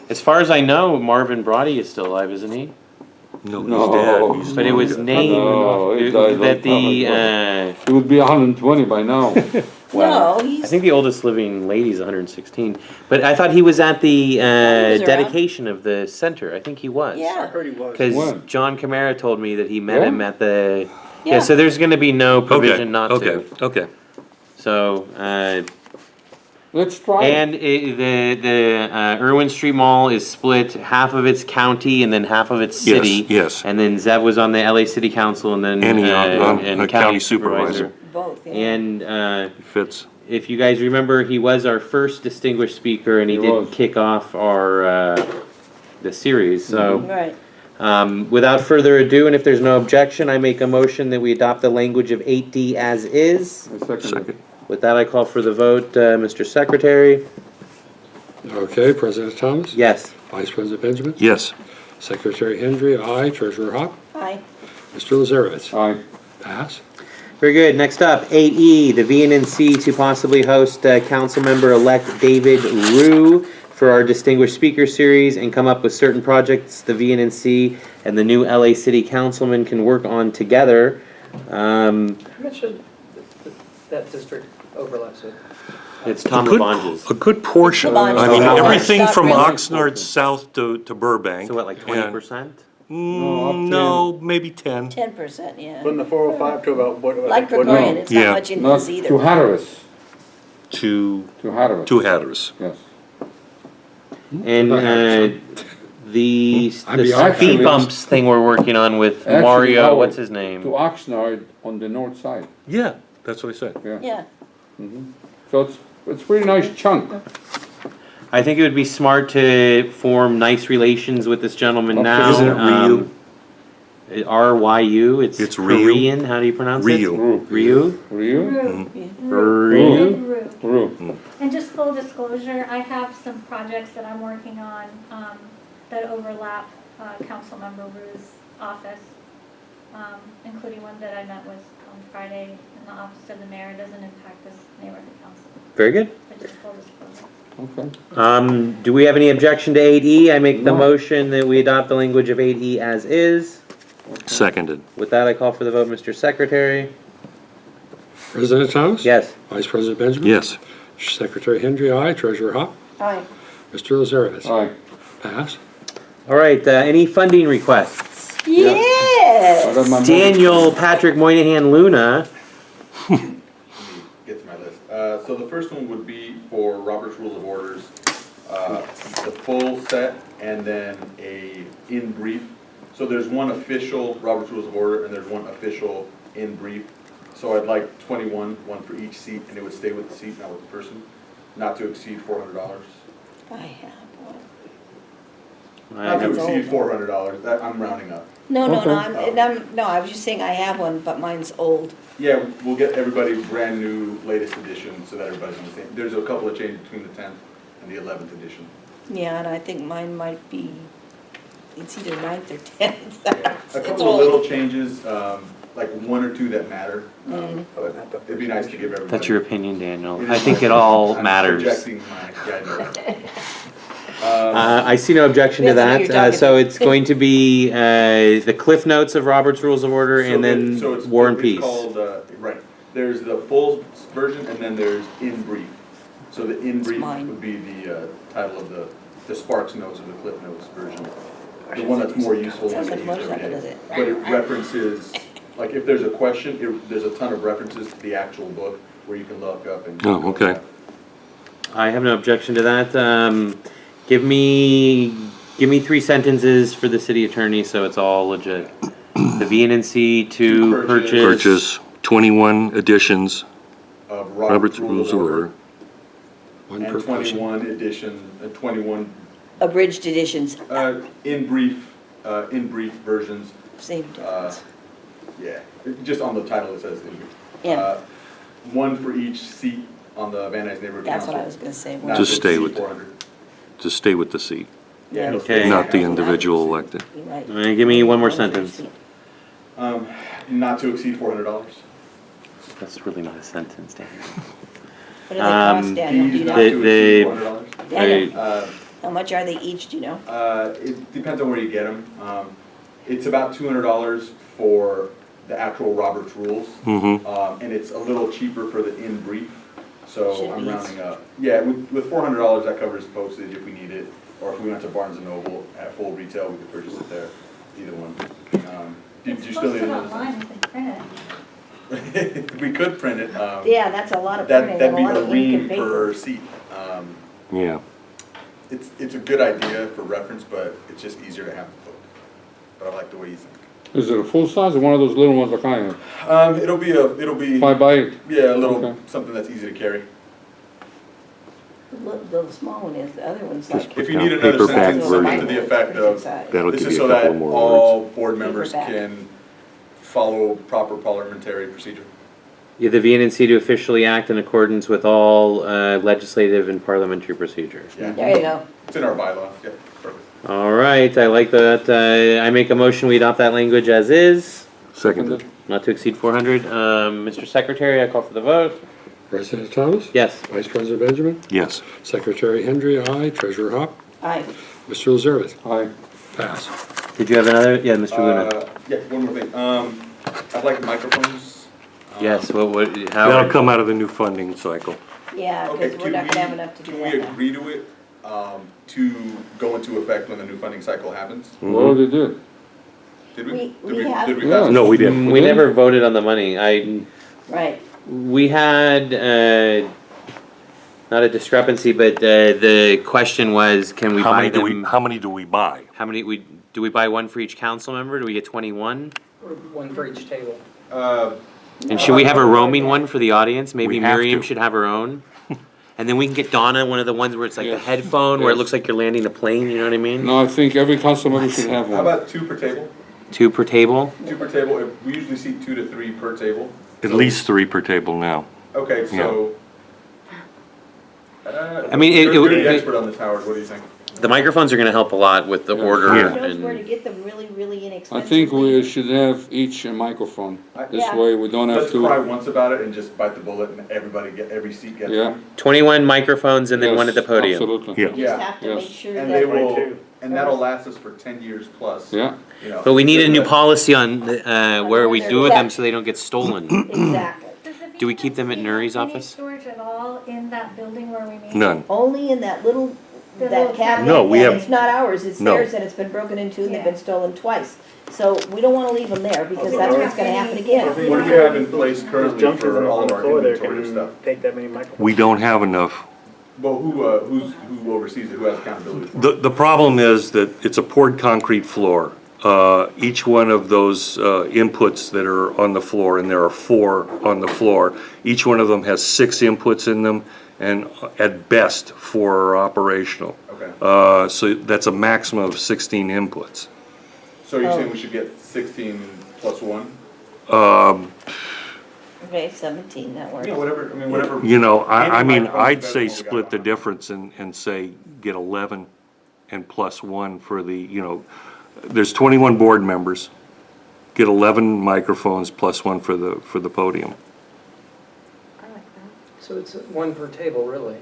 As far as I know, Marvin Brody is still alive, isn't he? No, No. he's dead. But it was named No, he died that the, It would be 120 by now. No, I he's, think the oldest living lady is 116. But I thought he was at the around. dedication of the center. I think he was. yeah, Because When? John Camara told me that he met him at the. Yeah. Yeah, so there's going to be no Okay, provision not okay, to. okay. So, Let's try it. and the Irwin Street Mall is split, half of it's county and then half of it's city. Yes. And then Zev was on the LA City Council and then And he on and a county supervisor. both. yeah. And Fits. if you guys remember, he was our first distinguished speaker, and he He did was. kick off our the series. So, Right. without further ado, and if there's no objection, I make a motion that we adopt the language of 8D as is. I second it. Second. With that, I call for the vote. Mr. Secretary? Okay, President Thomas? Yes. Vice President Benjamin? Yes. Secretary Hendry, aye. Treasurer Hop? Aye. Mr. Lazarevich? Aye. Pass. Very good. Next up, 8E, the VNNC to possibly host Councilmember-elect David Rue for our Distinguished Speaker Series and come up with certain projects the VNNC and the new LA City Councilman can work on together. How much should that district overlaps with? It's Tom Labange's. A good portion. Labange. I mean, Oh, everything not from really. Oxnard south to Burbank. So what, like and- 20%? No, up to- No, maybe 10. 10%, yeah. From the 405 to about what? Like what- Gregorian, it's Yeah. not much in Not his either. to Hatteras, To to Hatteras. Hatteras. Yes. And the I'd be speed actually- bumps thing we're working on with Actually, Mario, Howard, what's his To name? Oxnard on the north side, Yeah, that's what I said. yeah. Yeah. So it's pretty nice chunk. I think it would be smart to form nice relations with this gentleman now. Isn't it Ryu? R-Y-U, it's It's Ryu. Korean, how do you pronounce it? Ryu. Ryu? Ryu? Ryu? Ryu. And just full disclosure, I have some projects that I'm working on that overlap Councilmember Rue's office, including one that I met with on Friday in the office of the mayor. It doesn't impact this neighborhood council, Very good. but just full disclosure. Okay. Do we have any objection to 8E? I make the No. motion that we adopt the language of 8E as is. Seconded. With that, I call for the vote, Mr. Secretary. President Thomas? Yes. Vice President Benjamin? Yes. Secretary Hendry, aye. Treasurer Hop? Aye. Mr. Lazarevich? Aye. Pass. All right, any funding requests? I Yes. got my motion. Daniel Patrick Moynihan Luna. Get to my list. So the first one would be for Robert's Rules of Orders, the full set and then a in brief. So there's one official Robert's Rules of Order and there's one official in brief. So I'd like 21, one for each seat, and it would stay with the seat, not with the person, not to exceed $400. I have one. Not to That's exceed old. $400, that, I'm rounding up. No, Okay. no, I was just saying I have one, but mine's old. Yeah, we'll get everybody brand new, latest edition, so that everybody's on the same. There's a couple of changes between the 10th and the 11th edition. Yeah, and I think mine might be, it's either 9th or 10th. A It's couple of old. little changes, like one or two that matter. But it'd be nice to give everybody. That's your opinion, Daniel. I think it all I'm matters. projecting my, yeah, I know. I see no objection to Depends on who that. you're talking So to. it's going to be the Cliff Notes of Robert's Rules of Order So and the- then so it's- War and it's Peace. called, right, there's the full version and then there's in brief. So the in brief mine. would be the title of the Sparks Notes or the Cliff Notes version. The one that's more useful, one Sounds that like you use motorcycle, every does day. it? But it references, like if there's a question, there's a ton of references to the actual book where you can look up and. Oh, okay. I have no objection to that. Give me 3 sentences for the city attorney so it's all legit. The VNNC to To purchase. Purchase 21 editions, Of Robert's Rules of Order. One per And person. 21 edition, 21, Abridged editions, in brief versions. same difference. Yeah, just on the title it says in brief. Yeah, One for each seat on the Van Nuys Neighborhood that's Council. what I was gonna say. Not Just to stay exceed with it. 400. To stay with the seat, Yeah, it'll Okay. stay not the council. individual elected. You're right. Give me one more sentence. Not to exceed $400. That's really not a sentence, Daniel. What do they cost, Daniel, do Fees you not know? to They- exceed $400. Daniel, how much are they each, do you know? It depends on where you get them. It's about $200 for the actual Robert's Rules. Mm-hmm. And it's a little cheaper for the in brief, so Should I'm be. rounding up. Yeah, with $400, that covers postage if we need it, or if we went to Barnes and Noble at full retail, we could purchase it there, either one. Do It's you still need posted another online, you can print it. We could print it. Yeah, that's a lot of That'd printing, and be a lot a of ink and ream paper. per seat. Yeah. It's a good idea for reference, but it's just easier to have the book. But I like the way you think. Is it a full size or one of those little ones like I have? It'll be, 5 by 8? yeah, a little, Okay. something that's easy to carry. The small one is, the other one's like. If you need another Paperback sentence, version. to the effect of, That'll this give is you a so that couple more words. all board members Paperback. can follow proper parliamentary procedure. Yeah, the VNNC to officially act in accordance with all legislative and parliamentary procedures. Yeah, There you go. it's in our bylaws, yeah, perfect. All right, I like that. I make a motion, we adopt that language as is, Seconded. not to exceed 400. Mr. Secretary, I call for the vote. President Thomas? Yes. Vice President Benjamin? Yes. Secretary Hendry, aye. Treasurer Hop? Aye. Mr. Lazarus? Aye. Pass. Did you have another? Yeah, Mr. Luna. Yeah, one more thing, I'd like microphones. Yes, what, That'll how? come out of the new funding cycle. Yeah, Okay, because we're not gonna have enough to do can that we now. agree to it, to go into effect when the new funding cycle happens? We already did. Did we? We Did have- Did we Yeah. pass? No, we didn't. We never voted on the money. Right. We had, not a discrepancy, but the question was, can we How buy many do we, them? how many do we buy? How many, do we buy one for each council member? Do we get 21? Or one for each table. And should we have a roaming one for the audience? Maybe We have Miriam to. should have her own. And then we can get Donna one of the ones where it's like the Yes. headphone, where it Yes. looks like you're landing a plane, you know what I mean? No, I think every council member should have How one. about 2 per table? 2 per table? 2 per table, we usually seat 2 to 3 per table. At least 3 per table now. Okay, so. I mean, You're the expert on this, Howard, what do you think? The microphones are gonna help a lot with the order Who Yeah. knows where to and, get them really, really I inexpensively? think we should have each a microphone. This Yeah. way we don't have Let's cry to. once about it and just bite the bullet and every seat gets Yeah. one. 21 microphones and then one at the Yes, podium. Absolutely. Yeah. You just have to Yes. make sure And they that, will, and that'll last us for 10 years plus. Yeah. You know. But we need a new policy on where we do with them Yeah. so they don't get stolen. exactly. Do we keep them at Nury's office? Any storage at all in that building where we meet? None. Only in that little, The that little cabinet. No, we and have- It's not ours, it's No. theirs, and it's been broken into, and they've Yeah. been stolen twice. So we don't wanna leave them there, because Okay. that's what's gonna happen again. What do we have in place Those currently junkies for all on of the our floor there inventory of stuff? can take that many microphones. We don't have enough. Well, who oversees it, who has accountability for it? The problem is that it's a poured concrete floor. Each one of those inputs that are on the floor, and there are 4 on the floor, each one of them has 6 inputs in them, and at best 4 are operational. Okay, So that's a maximum of 16 inputs. so you're saying we should get 16 plus 1? Okay, 17, that works. Yeah, whatever, I mean, whatever. You know, I Any mean, microphone's I'd better say than what we got split the now. difference and say get 11 and plus 1 for the, you know, there's 21 board members. Get 11 microphones plus 1 for the podium. So it's one per table, really?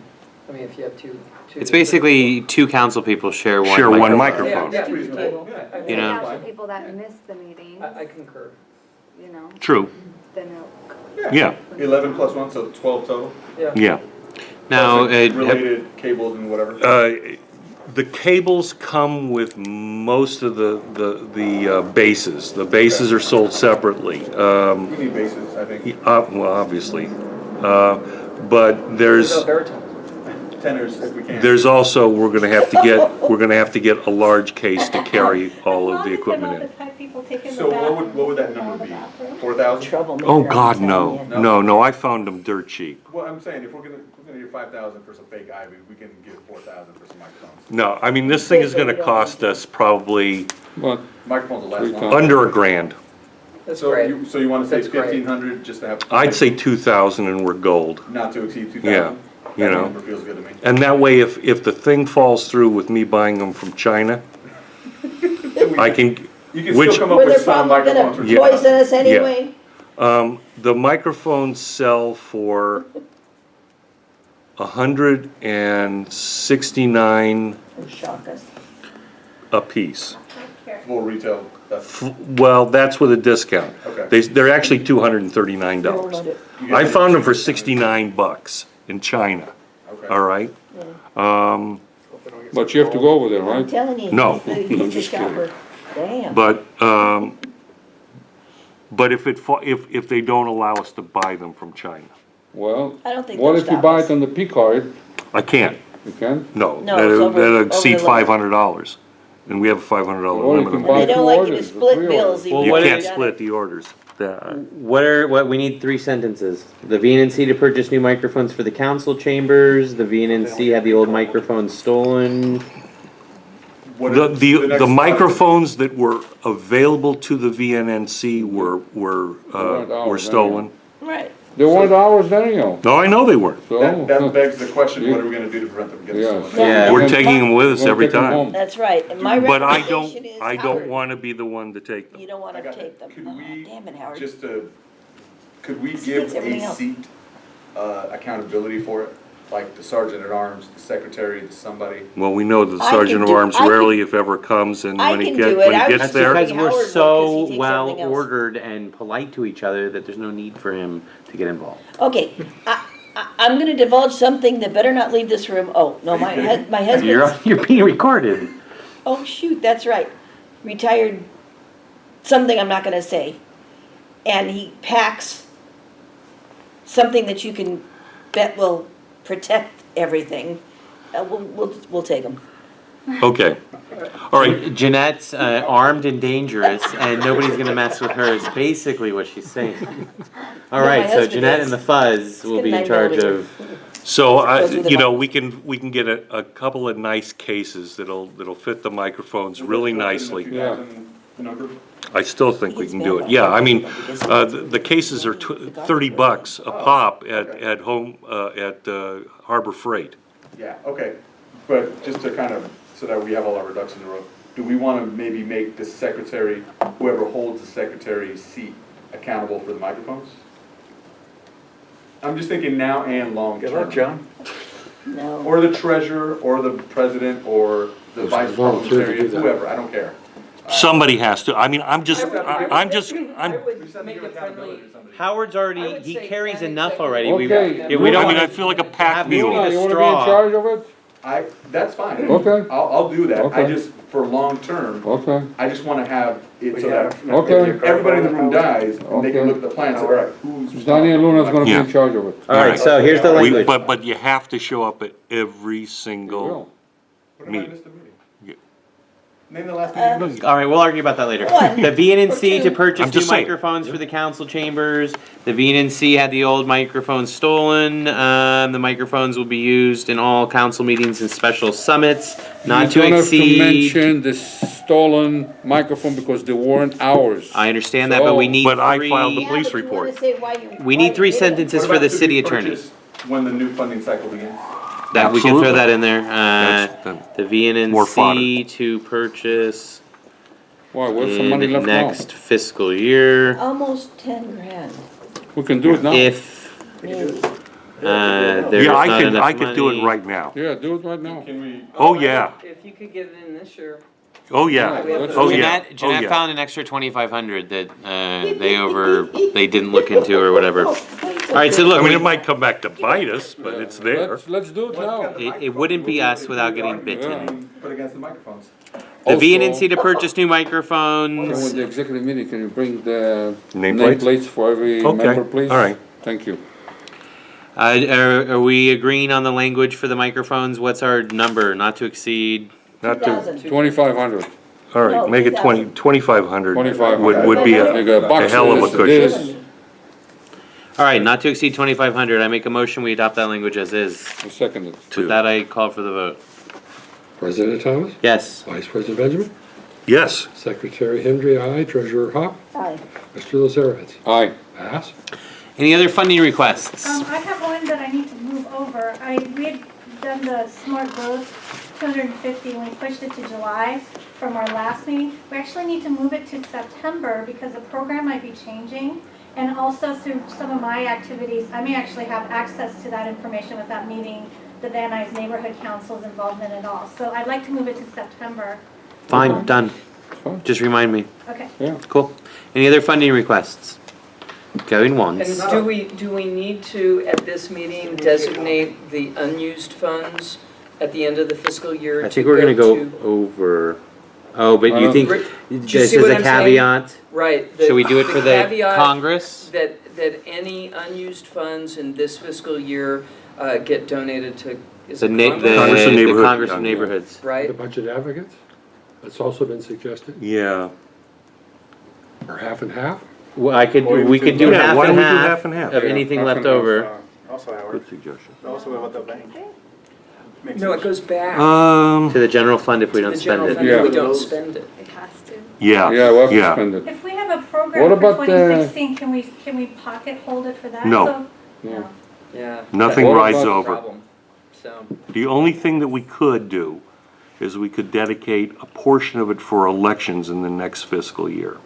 I mean, if you have two. It's basically 2 council people share one Share one microphone. microphone. Yeah, That's reasonable. yeah. You know? Council people that miss the meetings, I concur. you know, True, then it'll. yeah, 11 plus 1, so 12 total? yeah. Now, Plus related cables and whatever? The cables come with most of the bases. The bases are sold separately. We need bases, I think. Well, obviously. But there's. What about baritone? Tenors, if we can. There's also, we're gonna have to get a large case to carry all of the equipment in. So what would that number be? 4,000? Troublemaker, Oh, I'm God, telling no, you. no, I found them dirt cheap. Well, I'm saying, if we're gonna do 5,000 for some fake ivy, we can get 4,000 for some microphones. No, I mean, this thing is gonna cost us probably But Microphones will last 3 long. times. under $1,000. That's So great. you wanna say That's great. 1,500 just to have? I'd say 2,000 and we're gold. Not to exceed 2,000? Yeah, you That know. number feels good to me. And that way, if the thing falls through with me buying them from China, I can, You can which- still come up Where they're with some probably microphones for gonna Yeah. poison us anyway. the microphones sell for $169 It'll shock us. a piece. full retail. That's, Well, that's with a discount. Okay. They're actually They'll $239. let it- you get I the- found them for $69 in China, Okay. all right? But you have to go over there, I'm right? telling you, No. he's the I'm just kidding. shopper. Damn. But if they don't allow us to buy them from China, Well, I don't think what they'll if you stop buy us. it on the P card? I can't, You can? no. No, it's over That'll the exceed limit. $500. And we have a $500 Well, you limit can on buy They it. don't like you to orders, split three bills. orders. even Well, though what You you've can't done split it. the orders. That- What we need 3 sentences. The VNNC to purchase new microphones for the council chambers. The VNNC had the old microphones stolen. What The, is the next microphones that were available to the VNNC were stolen. Right. They weren't ours anyhow, No, I know they weren't. so. That begs the question, what are we gonna do to prevent them from getting Yeah. stolen? Yeah. We're taking them with us We're every taking them time. home. That's right, and my But recommendation is, I don't Howard, wanna be the one to take them. you don't wanna I got take that. them. Could Oh, we, damn it, Howard. just could we This give gets everything a else. seat, accountability for it? Like the sergeant at arms, the secretary, somebody? Well, we know the I sergeant can of do- arms I can- rarely, if ever, comes, and I when he can do it. when I he was gets That's there. because Howard we're would, 'cause so he takes well everything else. ordered and polite to each other that there's no need for him to get involved. Okay, I'm gonna divulge something that better not leave this room. Oh, no, my husband's, You're being recorded. oh shoot, that's right. Retired, something I'm not gonna say. And he packs something that you can bet will protect everything. We'll take them. Okay, all right, Jeanette's armed and dangerous, and nobody's gonna mess with her. Is basically what she's saying. All No, right, my so husband Jeanette is. and the Fuzz will got be a in charge 9mm. of. so Goes with the you know, mic. we can get a couple of nice cases that'll fit the microphones really nicely. Yeah. Number? I still think we can do it. Yeah, I mean, the cases are $30 a pop at home, at Harbor Freight. Yeah, okay, but just to kind of, so that we have all our ducks in a row, do we wanna maybe make the secretary, whoever holds the secretary's seat, accountable for the microphones? I'm just thinking now and long term. Good luck, John. No. Or the treasurer, or the president, or the vice volunteer to parliamentarian, do that. whoever, I don't care. Somebody has to, I mean, I'm just, I I'm would just, make it friendly. Howard's I already, would he say carries plan enough executive. already. We, Okay. yeah, we don't I mean, I want feel like a packed have mule. Luna, you wanna be in straw. charge of it? That's fine. Okay. I'll do that, I Okay. just, for long term, Okay, I just wanna have it so Yeah. that Okay. everybody in the room dies, and they Okay. can look at the plan and say, all right, who's. Danny and Luna's gonna be Yeah. in charge of it. All right, so here's the We, language. but you have to show up at every We single, will. What if I meeting. missed a meeting? Yeah. Name the last meeting you missed. All right, we'll argue about that later. One. The VNNC Or to two. purchase I'm new just saying. microphones for the council chambers. The VNNC had the old microphones stolen. The microphones will be used in all council meetings and special summits, not to You don't have to exceed. mention the stolen microphone because they weren't ours. I understand that, but we need But I three. filed the Yeah, police but you wanna report. say why you- We why need you 3 did it. sentences What for the about to city be attorney. purchased when the new funding cycle begins? That we can throw Absolutely. that in there. That's- The More fodder. VNNC to purchase Why, where's some in money left now? next fiscal year. Almost 10 grand. We can do it now. If Maybe. there's Yeah, not enough I could do it money. right now. Yeah, do it right now. Can we? Oh, yeah, If you could get it in this year. oh, yeah, Yeah, oh, yeah, Jeanette, oh, Jeanette yeah. found an extra 2,500 that they didn't look into or whatever. All right, so I look, mean, we- it might come back to bite us, but it's there. Let's do it now. it wouldn't be us without getting bitten. Put against the microphones. The Also, VNNC to purchase new With microphones. the executive meeting, can you bring the Nameplates? nameplates for every Okay, member, please? all right. Thank you. Are we agreeing on the language for the microphones? What's our number? Not to exceed. Not to, 2,000. 2,500. all right, No, make it 2,000. 2,500 2,500. would be You a got box hell of a this, cushion. this. All right, not to exceed 2,500. I make a motion, we adopt that language as is. I second it. With that, I call for the vote. President Thomas, Yes. Vice President Benjamin, Yes, Secretary Hendry, aye, Treasurer Hop, Aye. Mr. Lazarevitz. Aye. Pass. Any other funding requests? I have one that I need to move over. We had done the smart growth 250 when we pushed it to July from our last meeting. We actually need to move it to September because the program might be changing. And also through some of my activities, I may actually have access to that information without needing the Van Nuys Neighborhood Council's involvement at all. So I'd like to move it to September. Fine, done. Fine. Just remind me. Okay. Yeah. Cool. Any other funding requests? Going And once. do we need to, at this meeting, designate the unused funds at the end of the fiscal year? I to think we're gonna go to- over. Oh, but you think Rick, do you this see is what a I'm saying? caveat? Right. Should we do it for the caveat Congress? That any unused funds in this fiscal year get donated to, is The it na- Congress? Congress of the Neighborhood, Congress of yeah. Neighborhoods. The Right? budget advocates? That's also been suggested, Yeah. or half and half. Well, we could do Yeah, half why and don't we do half half and half? of Yeah, anything half left and half. over. Also, Howard, Good suggestion. also about the bank. Makes No, it sense. goes back To the general fund if we to don't the spend general it. fund if we Yeah. don't spend it. It has to. Yeah, Yeah, we'll have to yeah. spend it. If we have a What program for about, 2016, can we pocket hold it for that? No. So- No. Yeah. Nothing What rides about- over. Problem. So, The only thing that we could do is we could dedicate a portion of it for elections in the next fiscal year.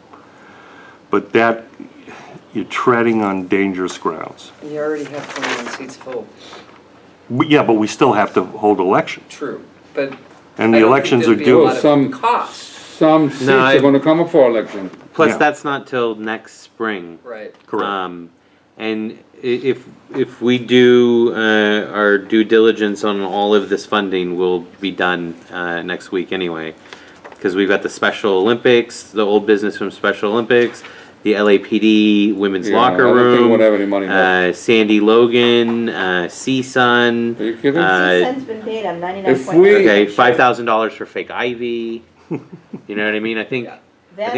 But that, you're treading on dangerous grounds. you already have 21 seats full. Yeah, but we still have to hold elections. True, but And I the don't think elections are there'd be a due. lot of Some- cost. Some seats I- are gonna come up for election. Plus, Yeah. that's not till next spring. Right. Correct. And if we do our due diligence on all of this funding, we'll be done next week anyway. Because we've got the Special Olympics, the old business from Special Olympics, the LAPD women's Yeah, locker I don't think room, we'll have any money left. Sandy Logan, CSUN. Are you kidding? Cents been paid, I'm 99.9%. If we- Okay, $5,000 for fake Ivy. You know what I mean? I think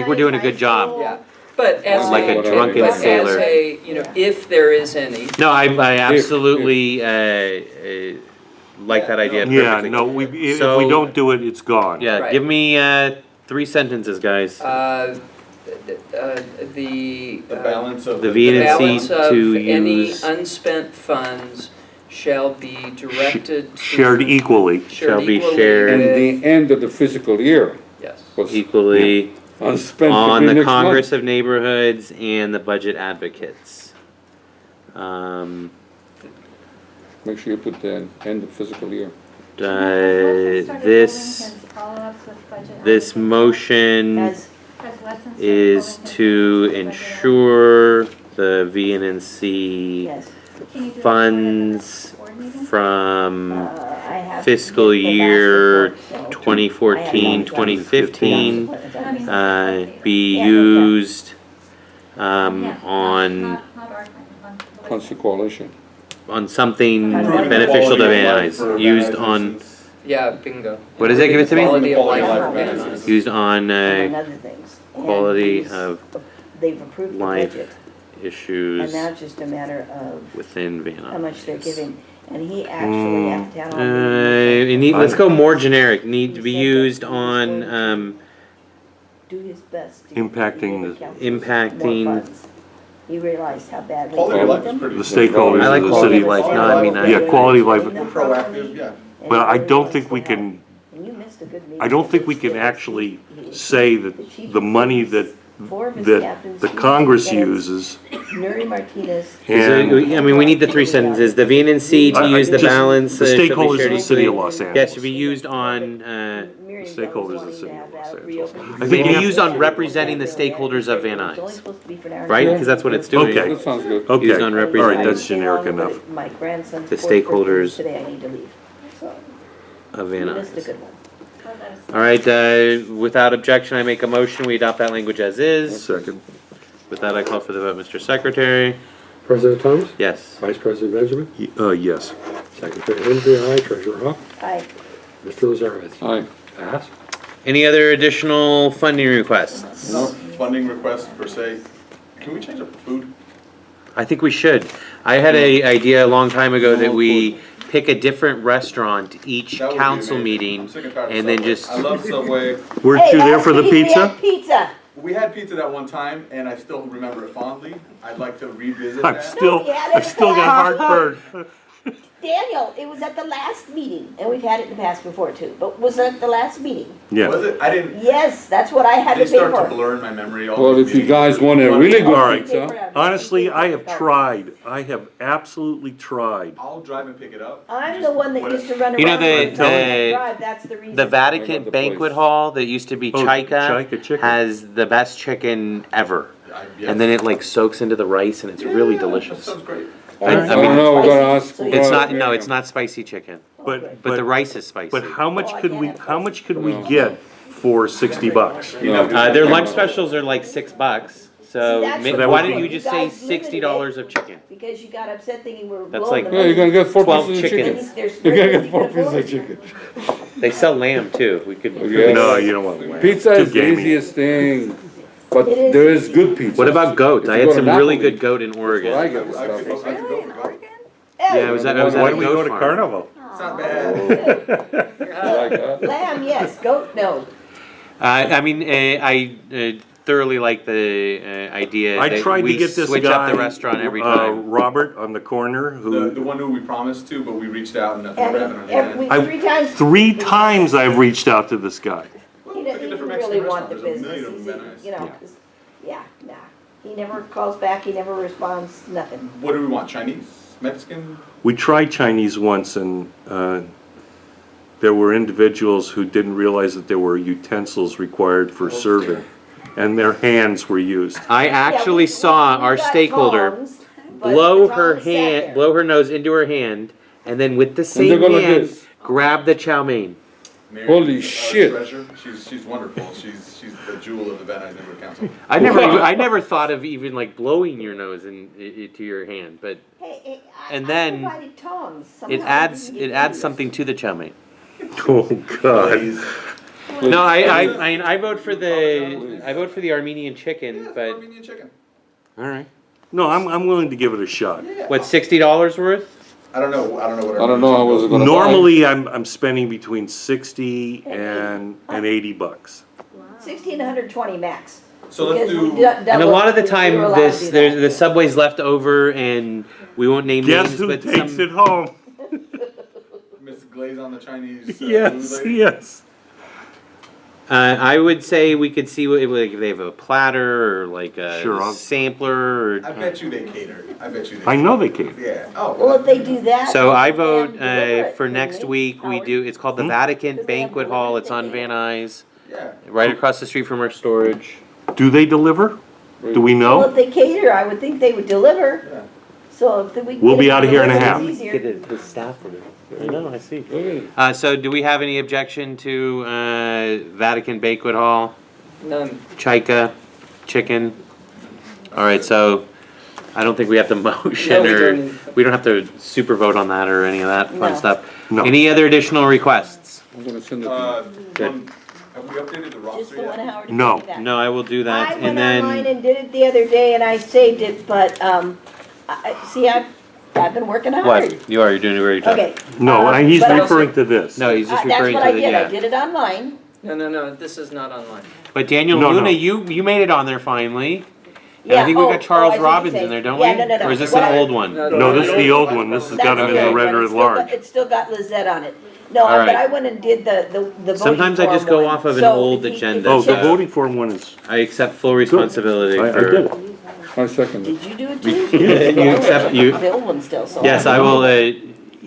we're doing a good job. Yeah, but as Like a drunken but sailor. As a, if there is any. No, I absolutely like that idea Yeah, perfectly. no, if we So- don't do it, it's gone. Yeah, Right. give me 3 sentences, guys. The balance of. The the VNNC balance of to any use- unspent funds shall be directed to. Shared equally. Shall be equally shared. And with- the end of the fiscal year Yes. was Equally unspent on could be the next month. Congress of Neighborhoods and the budget advocates. Make sure you put the end of fiscal year. This motion As is to ensure the VNNC yes, funds from I have. fiscal the year basketball, so 2014, I have 2015 not- be used Yeah, on not our kind, on- Council Coalition. something Improving beneficial to quality of Van life Nuys. for Used Van Nuys on, citizens. Yeah, bingo. What is it? Give it to me. Quality of life Quality for of life. Van Nuys. used on among other things. And quality he's- of They've approved the life budget, issues and now it's just a matter of within Van Nuys. how much they're giving. And he actually, at the town hall meeting, Let's go more generic, need to be used on, do his best. to Impacting give the- councils impacting- more funds. He realized how badly. Quality they of life need is them. pretty. The stakeholders I like of the quality city. of life, no, I mean, Yeah, quality of life. We're proactive, yeah. And Well, he I really don't wants think to we help. can, And you missed a good meeting. I don't think we can actually say that the money that, Four of his that captains, the two Congress lieutenants, uses Nuri Martinez. and I mean, we need the 3 sentences, the VNNC to use the just balance. the shall be stakeholders shared of the city of equally. Los Yeah, Angeles. should be used on, Miriam Stakeholders was of the wanting city to of have Los that Angeles. reopened. I Should think be you have- used on representing the stakeholders of Van It's only Nuys, supposed to be for an hour. right? Because that's what it's doing. Okay. That sounds good. Okay, Used on all right, representing that's generic Stay long, enough. but My grandson's The fourth birthday stakeholders today, I need to leave. So, Of you Van missed a Nuys. good one. All right, without objection, I make a motion, we adopt that language as is. Second. With that, I call for the vote, Mr. Secretary. President Thomas? Yes. Vice President Benjamin? Yes. Secretary Henry, aye. Treasurer Huff? Aye. Mr. Lazarevich? Aye. Pass. Any other additional funding requests? No funding request per se. Can we change up the food? I think we should. I had a idea a long time ago that we pick a different restaurant each That would be council amazing. meeting I'm sick and tired of and then Subway. just, I love Subway. Weren't Hey, you there last for the week we pizza? had pizza. We had pizza that one time, and I still remember it fondly. I'd like to revisit I'm that. still, we had it I've still got heartburn. Daniel, it was at the last meeting, and we've had it in the past before too, but was it at the last meeting? Yeah. Was it? I didn't, Yes, that's what I had to they pay start to for. blur in my memory. all Well, these if you meetings. guys want a really All right. good pizza, Honestly, I have tried. I have absolutely tried. I'll drive and pick it up. I'm the one that used to run around. You know on the- Drive, that's the reason. the I Vatican got the banquet place. hall that used to be Oh, Chaika Chaika chicken. has the best chicken ever. Yes. And then it like soaks into the rice and it's really That delicious. sounds great. I I don't mean- know, we're gonna ask. we're It's gonna- not, no, it's not spicy chicken, But, but the but, rice is spicy. but how much Oh, I could can't we, have how much could we No. get for $60? No. Their lunch specials are like $6, So that's ma- what why we don't you want. just You say guys limited $60 it of chicken? Because you got upset thinking we're That's blowing like- the Yeah, money. you're gonna get 4 12 pieces of chickens. chicken. There's You're gonna really get 4 we can pieces of afford. chicken. They sell lamb too. We could. Yeah. No, you don't want lamb. Pizza Too is the gamey. easiest thing, but It is there is easy. good pizza. What about goat? I had some really good goat in What I Oregon. get I was could stuff. go, I could go Really, in for goat. Oregon? Yeah, I was at a Why do we go goat to farm. Carnival? It's not bad. You like that? Lamb, yes, goat, no. I mean, I thoroughly like the idea I that tried to we get this switch guy, up the restaurant every time. Robert on the corner, The who, one who we promised to, but we reached out and nothing ever happened on And the we, end. 3 times. 3 times I've reached out to this guy. He Pick a doesn't different really Mexican want the restaurant. There's a business, million of them, Ben. you know, 'cause- yeah, nah. He never calls back, he never responds, nothing. What do we want, Chinese, Mexican? We tried Chinese once and there were individuals who didn't realize that there were utensils required for serving, and their hands were used. I actually saw our We got stakeholder tongs, but blow the her tongs sat hand, there. blow her nose into her hand, and then with the And same they're going like hand, this. grab the chow mein. Mary, Holy our shit. treasure. She's wonderful. She's the jewel of the Van Nuys Neighborhood Council. I never thought of even like blowing your nose into your hand, but Hey, And I then provided tongs. it Somehow adds we can get adds these. something to the chow mein. Oh, God. No, I vote for the Armenian chicken, Yeah, but Armenian chicken. all right. No, I'm willing to give it a shot. What, $60 worth? I don't know what. I don't know, I wasn't gonna buy. Normally, I'm spending between 60 and $80. 1,620 max. So let's Because we do. And a lot of the time, we were allowed to this do there's that. the Subway's left over, and we won't name Guess names, who but takes some. it home? Miss Glaze on the Chinese. Yes, food lady. yes. I would say we could see what, like, if they have a platter or like a Sure, I'll- sampler. Or, I bet you they cater. I bet you they. I know they can. Yeah. Oh. Well, if they do that. so I then vote deliver it, for couldn't next they, week. We Howard? do. It's called the Hmm? Vatican Because they have Banquet Hall. delivered It's on it. Van Nuys, Yeah. right across the street from our storage. Do they deliver? Do we Well, know? if they cater, I would think they would deliver. Yeah. So if we. We'll get be it out of here in a delivered, half. it's easier. Get the staff room. I know. I see. Okay. So do we have any objection to Vatican Banquet Hall? None. Chaika, chicken. All right, so I don't think we have to motion No, we or don't. we don't have to super vote on that or any of that fun No. stuff. No. Any other additional requests? I'm gonna send it to Have we updated the roster Just the one yet? Howard. No. did that. No, I will do that, I and went online then and did it the other day and I saved it, but, see, I've been working hard. what you're doing a great job. Okay. No, he's but I- referring to this. No, he's just That's referring what to I the did, I yeah. did it online. No, this is not online. But Daniel No, Luna, no. you made it on there finally. And Yeah, I think we oh, got Charles I see what you're Robbins in saying. there, don't Yeah, we? no, no, no. Or is this What an I- old one? No, this is the old one. This has got him in That's the the red old or one. large. It's still got Lizette on it. No, All but right. I went and did the voting Sometimes I just form go one. off of an So old if he- agenda. Oh, the Yeah. voting form one is, I accept full responsibility I for. did it. I second it. Did you do it too? You accept- you- The old one still, so. Yes, I will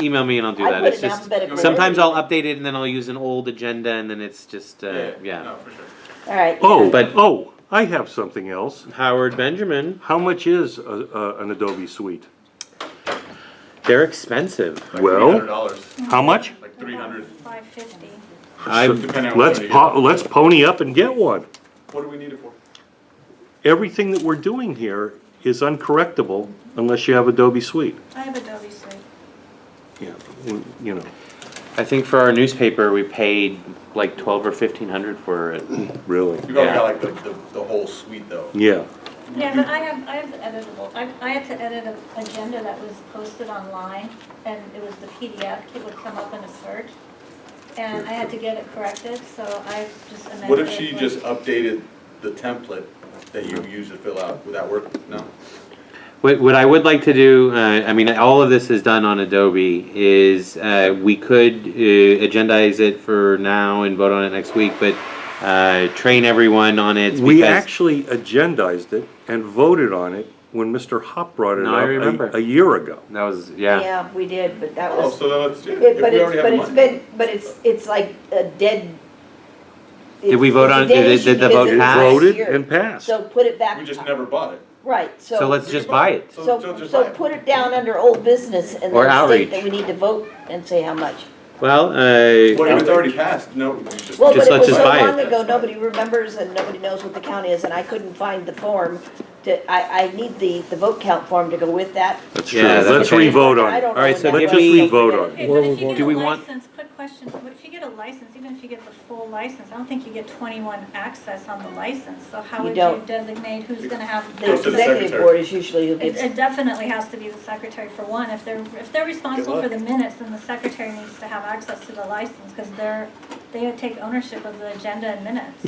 email me and I'll do I that. put It's it in just alphabetical sometimes order. I'll update it and then I'll use an old agenda and then it's just yeah. No, for sure. All right. Oh, I have something else. Howard Benjamin, How much is an Adobe suite? they're expensive. Like Well- $300. How much? Like 300. $550. Depending on what you get. Let's pony up and get one. What do we need it for? Everything that we're doing here is uncorrectable unless you have Adobe Suite. I have Adobe Suite. Yeah, you know, I think for our newspaper we paid like 12 or 1,500 for it. really. You probably Yeah. got like the whole suite though. Yeah. Yeah, but I have the editable. I had to edit an agenda that was posted online, and it was the PDF. It would come up in a search, and I had to get it corrected, so I just amended it. What if she with- just updated the template that you use to fill out? Would that work? No? What I would like to do, I mean, all of this is done on Adobe, is we could agendize it for now and vote on it next week, but train everyone on it. We because- actually agendized it and voted on it when Mr. Hop brought it No, I up remember. a year ago. That was, yeah. Yeah, we did, but that Oh, was, so then let's do it. it- If but we it's, already have but the it's money. been, but it's like a dead. Did we it's vote a on- dead did issue the because vote it was pass? last Voted year. and passed. So put it back. We just never bought it. Right, So let's just buy it. So just buy So it. put it down under old business and Or then outreach. state that we need to vote and say how much. Well, Well, if it's already passed, no, you just. Well, Just but it let's was just so buy it. long ago, nobody remembers and nobody knows what the count is, and I couldn't find the form. I need the vote count form to go with that. That's true. Yeah, Let's that's okay. re-vote on I it. don't know All right, when so that give was, me- so Re-vote on forget it. Okay, but if you get do a we want- license, quick question, if you get a license, even if you get the full license, I don't think you get 21 access on the license, so how You would you don't. designate who's gonna have The Goes to the access? executive secretary. board is usually who It, gets, it definitely has to be the secretary for one. If they're responsible for the minutes, then the secretary needs to have access to the license, because they take ownership of the agenda and minutes.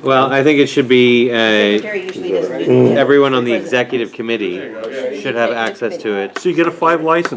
Well, I think it should be, secretary usually doesn't do the everyone on the president. executive committee There you go, yeah. should have access to it. So you get a 5 license.